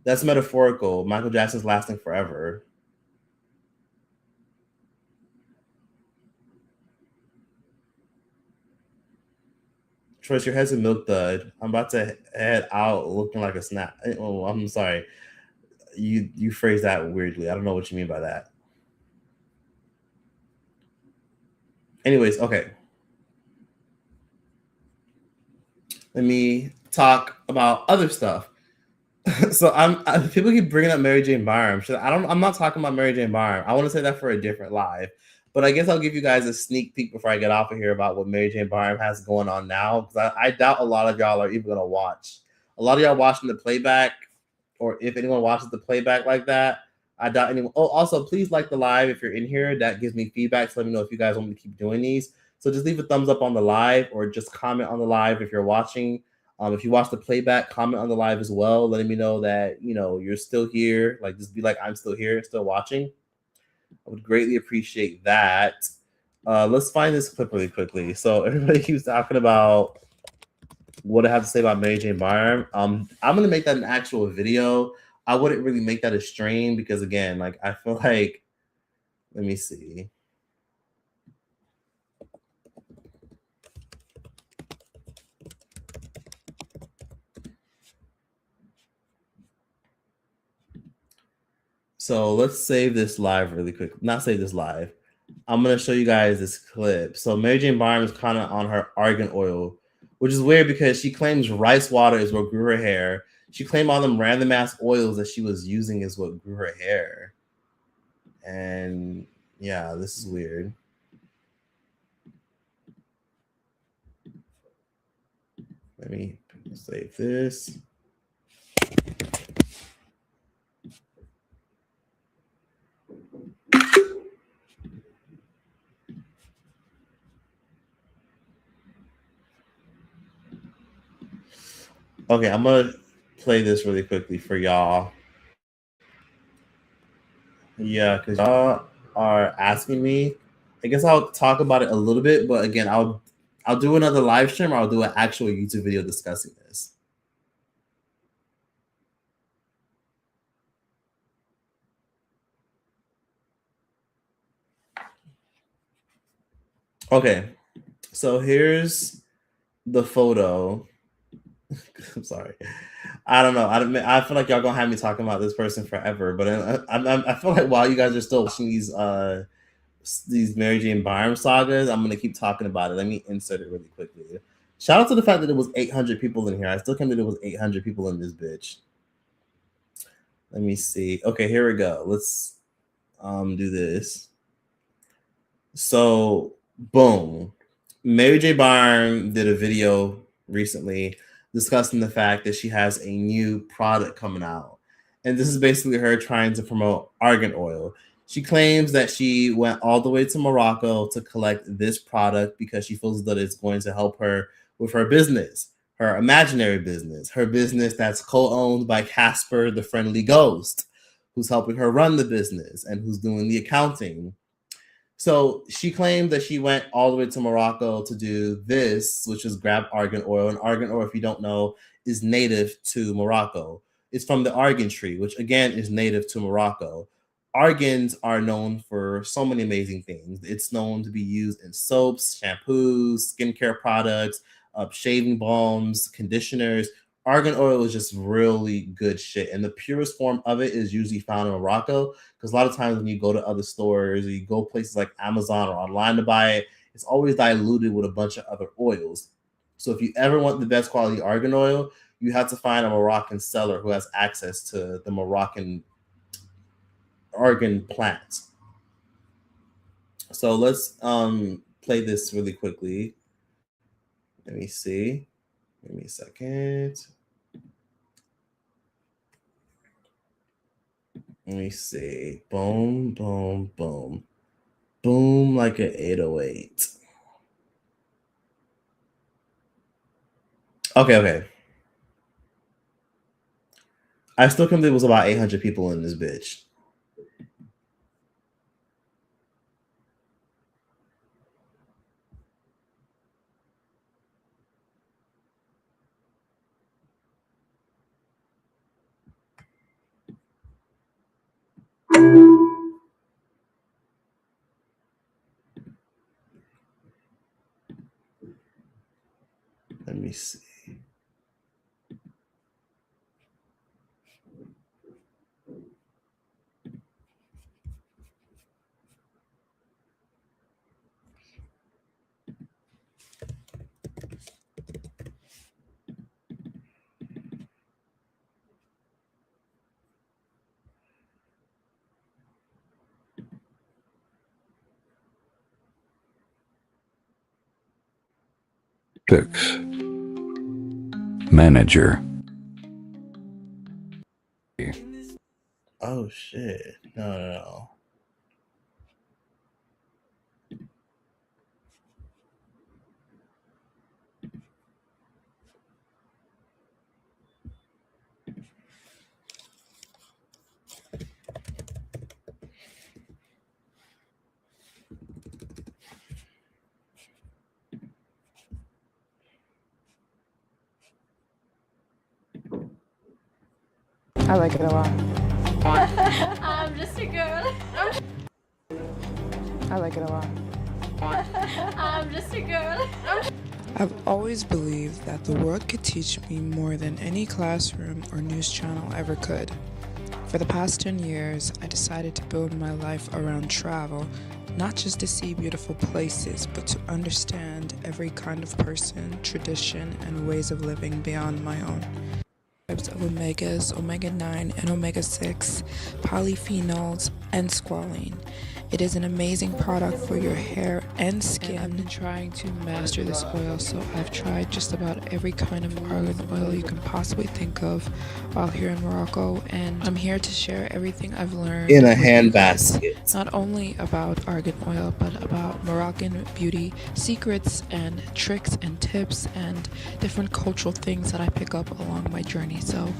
That's metaphorical. Michael Jackson's lasting forever. Troyce, your head's a milk dud. I'm about to head out looking like a snap. Oh, I'm sorry. You phrased that weirdly. I don't know what you mean by that. Anyways, okay. Let me talk about other stuff. So people keep bringing up Mary Jane Byram. I'm not talking about Mary Jane Byram. I want to say that for a different live. But I guess I'll give you guys a sneak peek before I get off of here about what Mary Jane Byram has going on now. Because I doubt a lot of y'all are even going to watch. A lot of y'all watching the playback, or if anyone watches the playback like that, I doubt anyone. Oh, also, please like the live if you're in here. That gives me feedback. So let me know if you guys want me to keep doing these. So just leave a thumbs up on the live or just comment on the live if you're watching. If you watch the playback, comment on the live as well, letting me know that, you're still here. Like, just be like, I'm still here, still watching. I would greatly appreciate that. Let's find this clip really quickly. So everybody keeps talking about what I have to say about Mary Jane Byram. I'm going to make that an actual video. I wouldn't really make that a stream because, again, like, I feel like, let me see. So let's save this live really quick. Not save this live. I'm gonna show you guys this clip. So Mary Jane Barnes is kind of on her argan oil, which is weird because she claims rice water is what grew her hair. She claimed all them random ass oils that she was using is what grew her hair. And yeah, this is weird. Let me save this. Okay, I'm gonna play this really quickly for y'all. Yeah, because y'all are asking me. I guess I'll talk about it a little bit, but again, I'll do another live stream or I'll do an actual YouTube video discussing this. Okay, so here's the photo. I'm sorry. I don't know. I feel like y'all gonna have me talking about this person forever, but I feel like while you guys are still watching these Mary Jane Barnes sagas, I'm gonna keep talking about it. Let me insert it really quickly. Shout out to the fact that there was 800 people in here. I still can't believe there was 800 people in this bitch. Let me see. Okay, here we go. Let's do this. So boom, Mary J. Barnes did a video recently discussing the fact that she has a new product coming out. And this is basically her trying to promote argan oil. She claims that she went all the way to Morocco to collect this product because she feels that it's going to help her with her business, her imaginary business, her business that's co-owned by Casper the Friendly Ghost, who's helping her run the business and who's doing the accounting. So she claimed that she went all the way to Morocco to do this, which is grab argan oil. And argan oil, if you don't know, is native to Morocco. It's from the argan tree, which again is native to Morocco. Argans are known for so many amazing things. It's known to be used in soaps, shampoos, skincare products, shaving balms, conditioners. Argan oil is just really good shit. And the purest form of it is usually found in Morocco, because a lot of times when you go to other stores or you go places like Amazon or online to buy it, it's always diluted with a bunch of other oils. So if you ever want the best quality argan oil, you have to find a Moroccan seller who has access to the Moroccan argan plants. So let's play this really quickly. Let me see. Give me a second. Let me see. Boom, boom, boom. Boom like an 808. Okay. I still think there was about 800 people in this bitch. Let me see. Manager. Oh shit. No. I like it a lot. I'm just a girl. I like it a lot. I'm just a girl. I've always believed that the world could teach me more than any classroom or news channel ever could. For the past 10 years, I decided to build my life around travel, not just to see beautiful places, but to understand every kind of person, tradition, and ways of living beyond my own. Types of omegas, omega-9 and omega-6, polyphenols, and squalene. It is an amazing product for your hair and skin. I've been trying to master this oil, so I've tried just about every kind of argan oil you can possibly think of while here in Morocco, and I'm here to share everything I've learned in a with you hand guys. basket. Not only about argan oil, but about Moroccan beauty secrets and tricks and tips and different cultural things that I pick up along my journey. So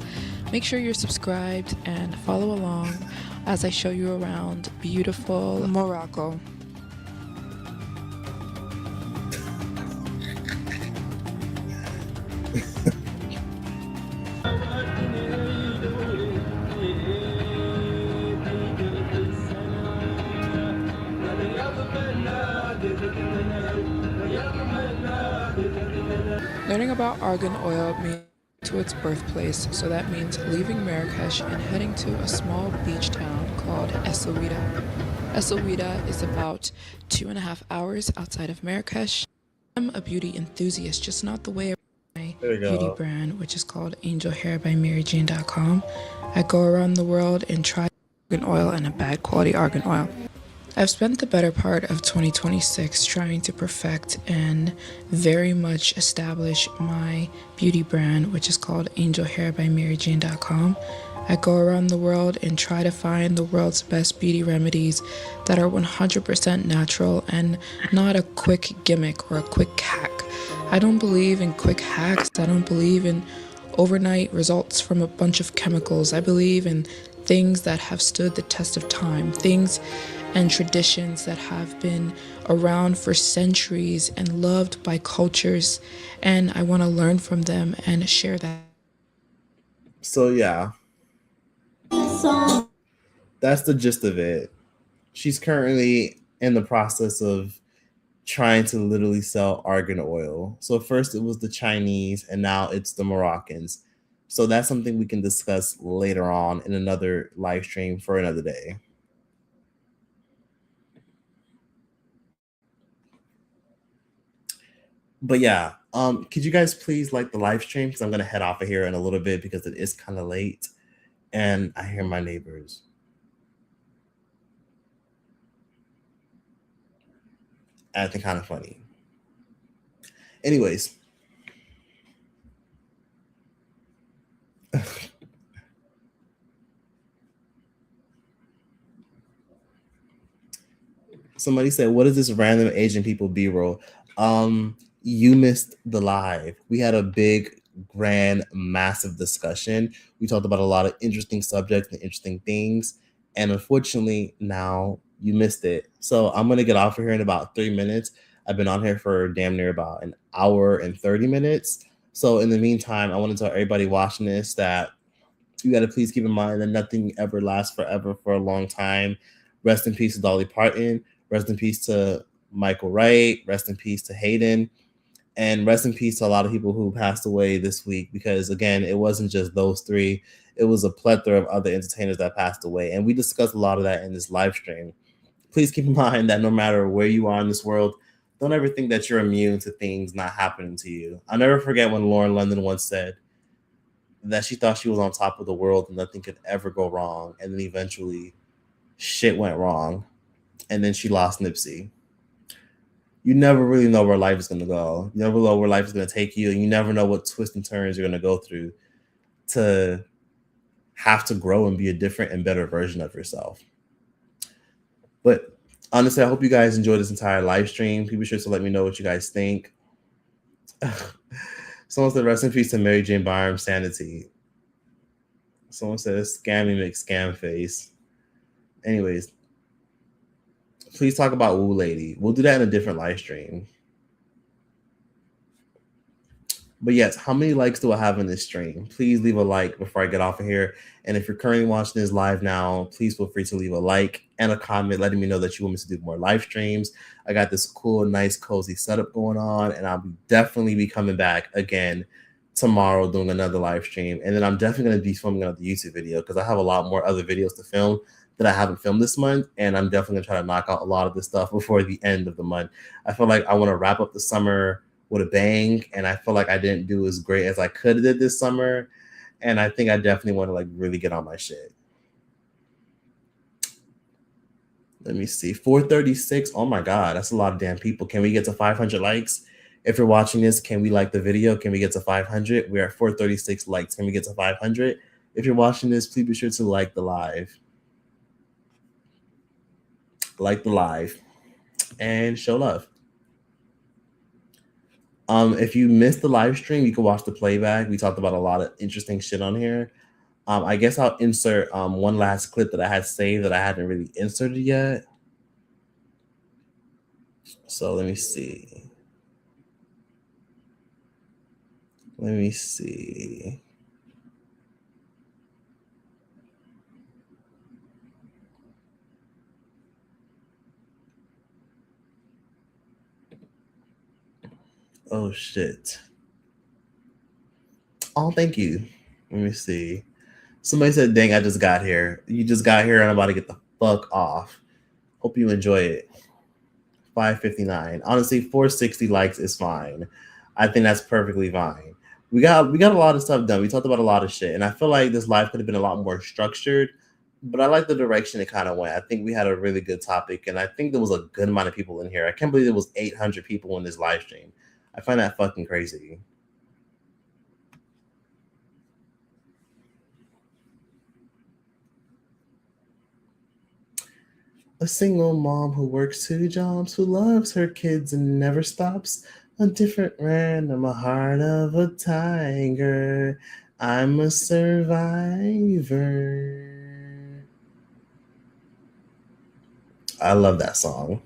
make sure you're subscribed and follow along as I show you around beautiful Morocco. Learning about argan oil means to its birthplace, so that means leaving Marrakesh and heading to a small beach town called Essaouira. Essaouira is about 2.5 hours outside of Marrakesh. I'm a beauty enthusiast, just not the way my beauty brand, which is called Angel Hair by MaryJane.com. I go around the world and try argan oil and a bad quality argan oil. I've spent the better part of 2026 trying to perfect and very much establish my beauty brand, which is called Angel Hair by MaryJane.com. I go around the world and try to find the world's best beauty remedies that are 100% natural and not a quick gimmick or a quick hack. I don't believe in quick hacks. I don't believe in overnight results from a bunch of chemicals. I believe in things that have stood the test of time, things and traditions that have been around for centuries and loved by cultures, and I want to learn from them and share that. So yeah, that's the gist of it. She's currently in the process of trying to literally sell argan oil. So first it was the Chinese and now it's the Moroccans. So that's something we can discuss later on in another live stream for another day. But yeah, could you guys please like the live stream? Because I'm gonna head off of here in a little bit because it is kind of late and I hear my neighbors. Acting kind of funny. Anyways. Somebody said, what is this random Asian people B-roll? You missed the live. We had a big, grand, massive discussion. We talked about a lot of interesting subjects and interesting things. And unfortunately, now you missed it. So I'm going to get off of here in about 3 minutes. I've been on here for damn near about an hour and 30 minutes. So in the meantime, I want to tell everybody watching this that you got to please keep in mind that nothing ever lasts forever for a long time. Rest in peace to Dolly Parton. Rest in peace to Michael Wright. Rest in peace to Hayden. And rest in peace to a lot of people who passed away this week, because again, it wasn't just those three. It was a plethora of other entertainers that passed away. And we discussed a lot of that in this live stream. Please keep in mind that no matter where you are in this world, don't ever think that you're immune to things not happening to you. I'll never forget when Lauren London once said that she thought she was on top of the world and nothing could ever go wrong. And then eventually shit went wrong. And then she lost Nipsey. You never really know where life is going to go. You never know where life is going to take you. And you never know what twists and turns you're going to go through to have to grow and be a different and better version of yourself. But honestly, I hope you guys enjoyed this entire live stream. Be sure to let me know what you guys think. Someone said, rest in peace to Mary Jane Byram Sanity. Someone said, scammy makes scam face. Anyways, please talk about Woo Lady. We'll do that in a different live stream. But yes, how many likes do I have in this stream? Please leave a like before I get off of here. And if you're currently watching this live now, please feel free to leave a like and a comment letting me know that you want me to do more live streams. I got this cool, nice, cozy setup going on, and I'll definitely be coming back again tomorrow doing another live stream, and then I'm definitely going to be filming another YouTube video because I have a lot more other videos to film that I haven't filmed this month, and I'm definitely going to try to knock out a lot of this stuff before the end of the month. I feel like I want to wrap up the summer with a bang, and I feel like I didn't do as great as I could have did this summer, and I think I definitely want to like really get on my shit. Let me see, 436. Oh my God, that's a lot of damn people. Can we get to 500 likes? If you're watching this, can we like the video? Can we get to 500? We're at 436 likes. Can we get to 500? If you're watching this, please be sure to like the live. Like the live and show love. If you missed the live stream, you can watch the playback. We talked about a lot of interesting shit on here. I guess I'll insert one last clip that I had saved that I hadn't really inserted yet. So let me see. Let me see. Oh, shit. Oh, thank you. Let me see. Somebody said, dang, I just got here. You just got here and I'm about to get the fuck off. Hope you enjoy it. 559. Honestly, 460 likes is fine. I think that's perfectly fine. We got a lot of stuff done. We talked about a lot of shit. And I feel like this live could have been a lot more structured. But I like the direction it kind of went. I think we had a really good topic. And I think there was a good amount of people in here. I can't believe there was 800 people in this live stream. I find that fucking crazy. A single mom who works 2 jobs, who loves her kids and never stops. A different random, a heart of a tiger. I'm a survivor. I love that song.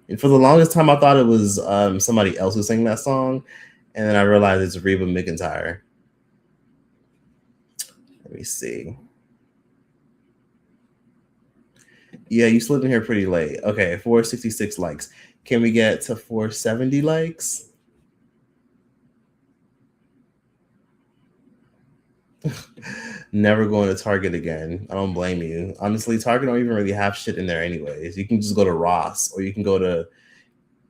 And for the longest time, I thought it was somebody else who sang that song. And then I realized it's Reba McEntire. Let me see. Yeah, you slid in here pretty late. Okay, 466 likes. Can we get to 470 likes? Never going to Target again. I don't blame you. Honestly, Target don't even really have shit in there anyways. You can just go to Ross, or you can go to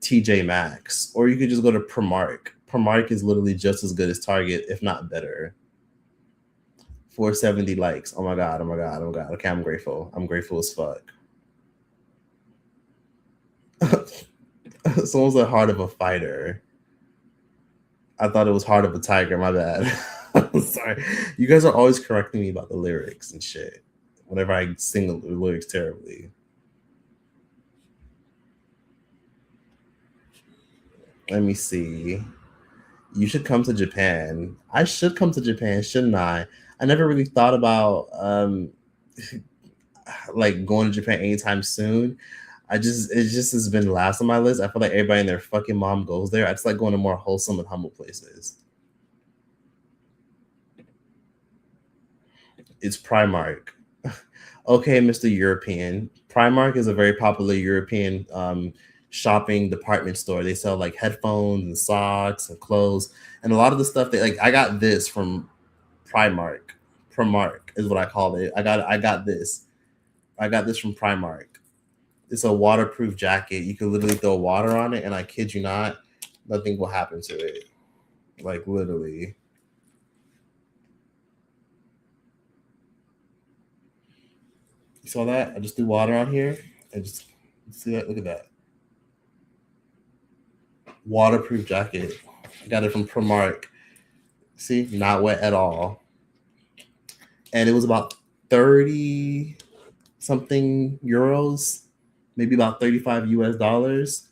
TJ Maxx, or you could just go to Primark. Primark is literally just as good as Target, if not better. 470 likes. Oh my God, oh my God, oh my God. Okay, I'm grateful. I'm grateful as fuck. Someone's the heart of a fighter. I thought it was heart of a tiger. My bad. I'm sorry. You guys are always correcting me about the lyrics and shit whenever I sing the lyrics terribly. Let me see. You should come to Japan. I should come to Japan, shouldn't I? I never really thought about like going to Japan anytime soon. It just has been last on my list. I feel like everybody and their fucking mom goes there. I just like going to more wholesome and humble places. It's Primark. Okay, Mr. European. Primark is a very popular European shopping department store. They sell like headphones and socks and clothes. And a lot of the stuff I got this from Primark. Primark is what I call it. I got this. I got this from Primark. It's a waterproof jacket. You can literally throw water on it, and I kid you not, nothing will happen to it. Like literally. You saw that? I just threw water on here. And just see that? Look at that. Waterproof jacket. I got it from Primark. See, not wet at all. And it was about 30 something euros, maybe about 35 US dollars.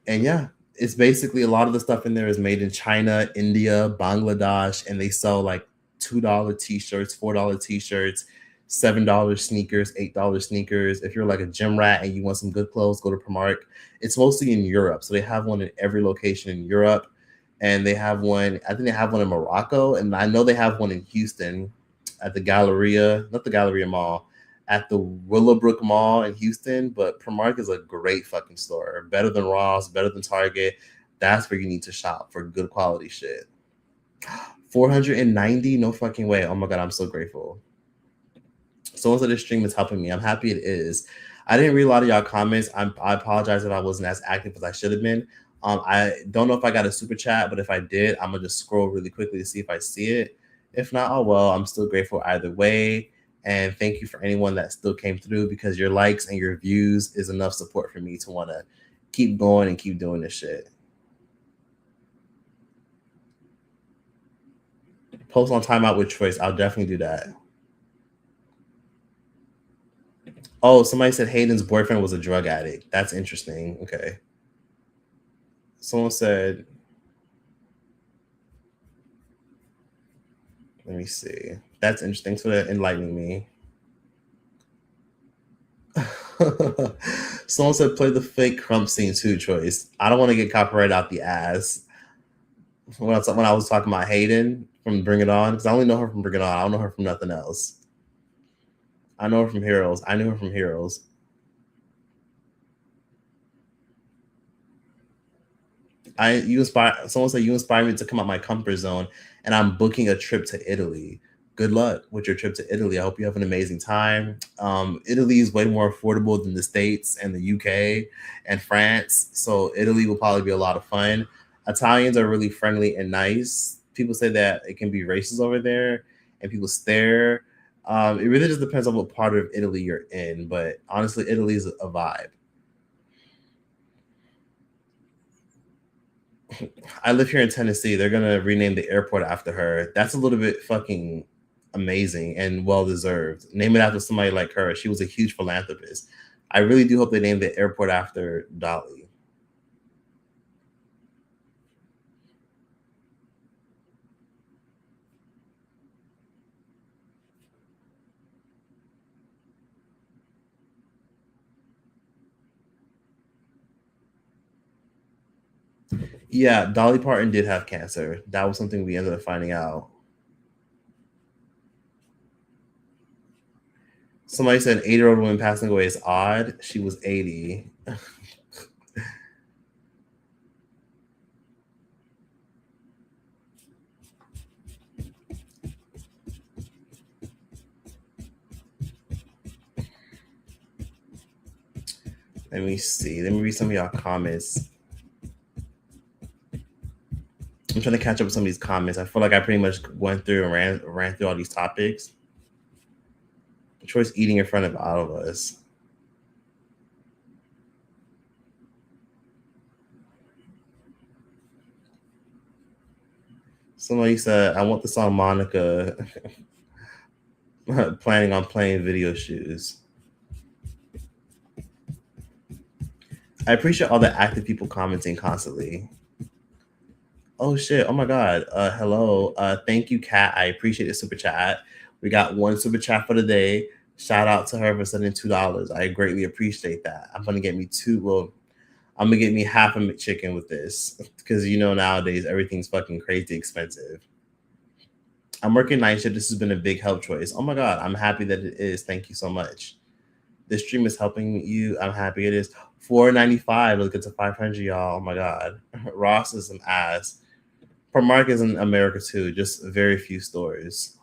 And yeah, it's basically a lot of the stuff in there is made in China, India, Bangladesh, and they sell like $2 t-shirts, $4 t-shirts, $7 sneakers, $8 sneakers. If you're like a gym rat and you want some good clothes, go to Primark. It's mostly in Europe. So they have one in every location in Europe. And they have one, I think they have one in Morocco. And I know they have one in Houston at the Galleria, not the Galleria Mall, at the Willowbrook Mall in Houston. But Primark is a great fucking store. Better than Ross, better than Target. That's where you need to shop for good quality shit. 490? No fucking way. Oh my God, I'm so grateful. Someone said this stream is helping me. I'm happy it is. I didn't read a lot of y'all comments. I apologize if I wasn't as active as I should have been. I don't know if I got a super chat, but if I did, I'm going to just scroll really quickly to see if I see it. If not, oh well, I'm still grateful either way. And thank you for anyone that still came through, because your likes and your views is enough support for me to want to keep going and keep doing this shit. Post on Timeout with Choice. I'll definitely do that. Oh, somebody said Hayden's boyfriend was a drug addict. That's interesting. Okay. Someone said, let me see. That's interesting. So that enlightening me. Someone said play the fake crump scene too, Choice. I don't want to get copyrighted out the ass. When I was talking about Hayden from Bring It On, because I only know her from Bring It On. I don't know her from nothing else. I know her from Heroes. I knew her from Heroes. Someone said you inspired me to come out my comfort zone, and I'm booking a trip to Italy. Good luck with your trip to Italy. I hope you have an amazing time. Italy is way more affordable than the States and the UK and France, so Italy will probably be a lot of fun. Italians are really friendly and nice. People say that it can be racist over there, and people stare. It really just depends on what part of Italy you're in, but honestly, Italy is a vibe. I live here in Tennessee. They're going to rename the airport after her. That's a little bit fucking amazing and well-deserved. Name it after somebody like her. She was a huge philanthropist. I really do hope they name the airport after Dolly. Yeah, Dolly Parton did have cancer. That was something we ended up finding out. Somebody said an 80-year-old woman passing away is odd. She was 80. Let me see. Let me read some of y'all comments. I'm trying to catch up with some of these comments. I feel like I pretty much went through and ran through all these topics. Choice eating in front of all of us. Somebody said, I want the song Monica. Planning on playing video shoes. I appreciate all the active people commenting constantly. Oh shit. Oh my God. Hello. Thank you, Kat. I appreciate the super chat. We got one super chat for the day. Shout out to her for sending $2. I greatly appreciate that. I'm gonna get me I'm gonna get me half a McChicken with this, because nowadays everything's fucking crazy expensive. I'm working night shift. This has been a big help, Choice. Oh my God, I'm happy that it is. Thank you so much. This stream is helping you. I'm happy it is. $4.95. Let's get to 500, y'all. Oh my God. Ross is an ass. Primark is in America too. Just very few stores.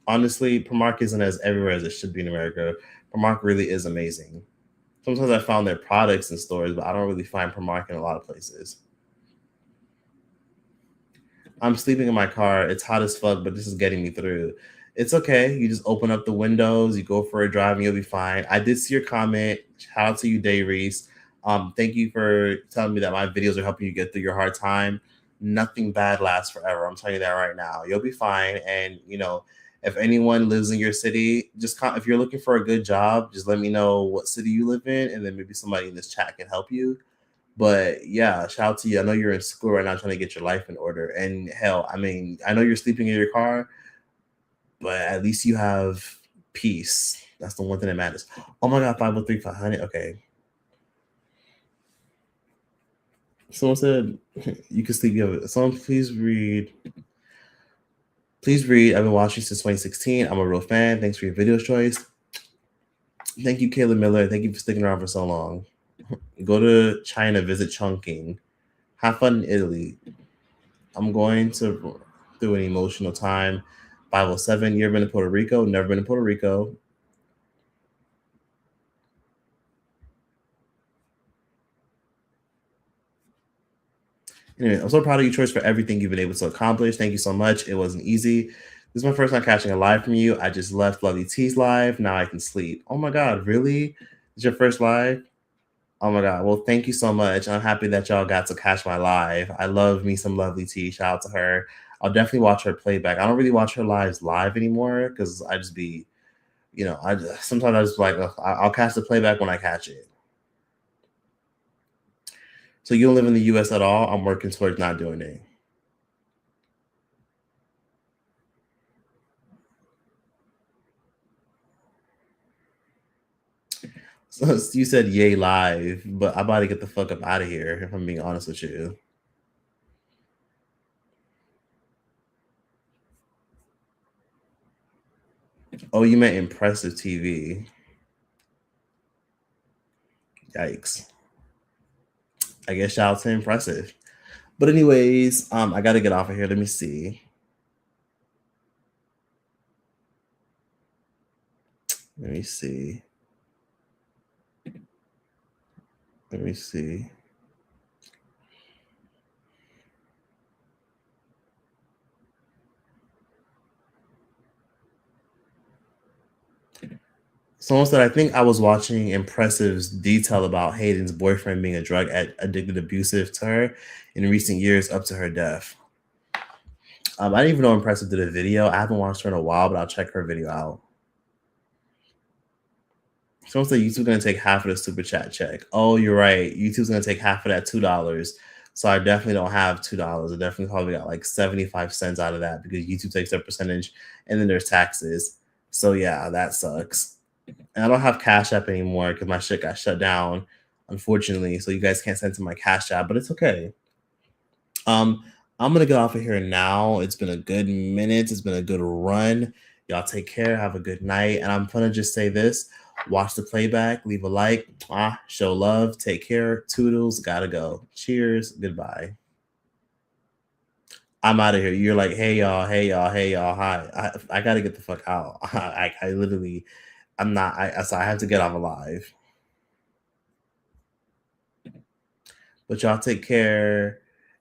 Honestly, Primark isn't as everywhere as it should be in America. Primark really is amazing. Sometimes I found their products in stores, but I don't really find Primark in a lot of places. I'm sleeping in my car. It's hot as fuck, but this is getting me through. It's okay. You just open up the windows, you go for a drive, and you'll be fine. I did see your comment. Shout out to you, Day Reese. Thank you for telling me that my videos are helping you get through your hard time. Nothing bad lasts forever. I'm telling you that right now. You'll be fine. And, if anyone lives in your city, if you're looking for a good job, just let me know what city you live in, and then maybe somebody in this chat can help you. But yeah, shout out to you. I know you're in school right now trying to get your life in order. And hell, I know you're sleeping in your car, but at least you have peace. That's the one thing that matters. Oh my God, 503, 500. Okay. Someone said you can sleep. Someone please read. Please read. I've been watching since 2016. I'm a real fan. Thanks for your video choice. Thank you, Kayla Miller. Thank you for sticking around for so long. Go to China, visit Chongqing. Have fun in Italy. I'm going to through an emotional time. 507, you ever been to Puerto Rico? Never been to Puerto Rico. Anyway, I'm so proud of you, Choice, for everything you've been able to accomplish. Thank you so much. It wasn't easy. This is my first time catching a live from you. I just left Lovely T's live. Now I can sleep. Oh my God, really? It's your first live? Oh my God. Well, thank you so much. I'm happy that y'all got to catch my live. I love me some Lovely T. Shout out to her. I'll definitely watch her playback. I don't really watch her lives live anymore because I just be, sometimes I just like, I'll catch the playback when I catch it. So you don't live in the US at all? I'm working towards not doing it. So you said yay live, but I'm about to get the fuck up out of here, if I'm being honest with you. Oh, you meant impressive TV. Yikes. I guess shout out to impressive. But anyways, I gotta get off of here. Let me see. Let me see. Someone said, I think I was watching Impressive's detail about Hayden's boyfriend being a drug addicted, abusive to her in recent years up to her death. I didn't even know Impressive did a video. I haven't watched her in a while, but I'll check her video out. Someone said YouTube's going to take half of the super chat check. Oh, you're right. YouTube's going to take half of that $2. So I definitely don't have $2. I definitely probably got like 75 cents out of that because YouTube takes their percentage and then there's taxes. So yeah, that sucks. And I don't have Cash App anymore because my shit got shut down, unfortunately. So you guys can't send to my Cash App, but it's okay. I'm gonna get off of here now. It's been a good minute. It's been a good run. Y'all take care. Have a good night. And I'm gonna just say this: watch the playback, leave a like, show love, take care. Toodles, gotta go. Cheers. Goodbye. I'm out of here. You're like, hey y'all, hey y'all, hey y'all. Hi. I gotta get the fuck out. I literally. I'm not. So I have to get off alive. But y'all take care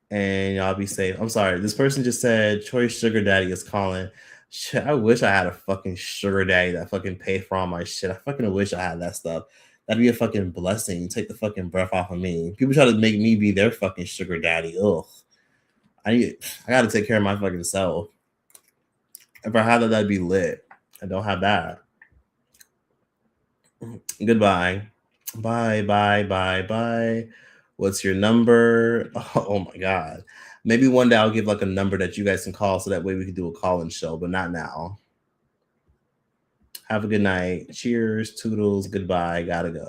and y'all be safe. I'm sorry. This person just said Choice Sugar Daddy is calling. Shit, I wish I had a fucking sugar daddy that fucking paid for all my shit. I fucking wish I had that stuff. That'd be a fucking blessing. Take the fucking breath off of me. People try to make me be their fucking sugar daddy. Ugh. I gotta take care of my fucking self. If I had that, that'd be lit. I don't have that. Goodbye. Bye. What's your number? Oh my God. Maybe one day I'll give like a number that you guys can call so that way we can do a call-in show, but not now. Have a good night. Cheers, toodles, goodbye. Gotta go.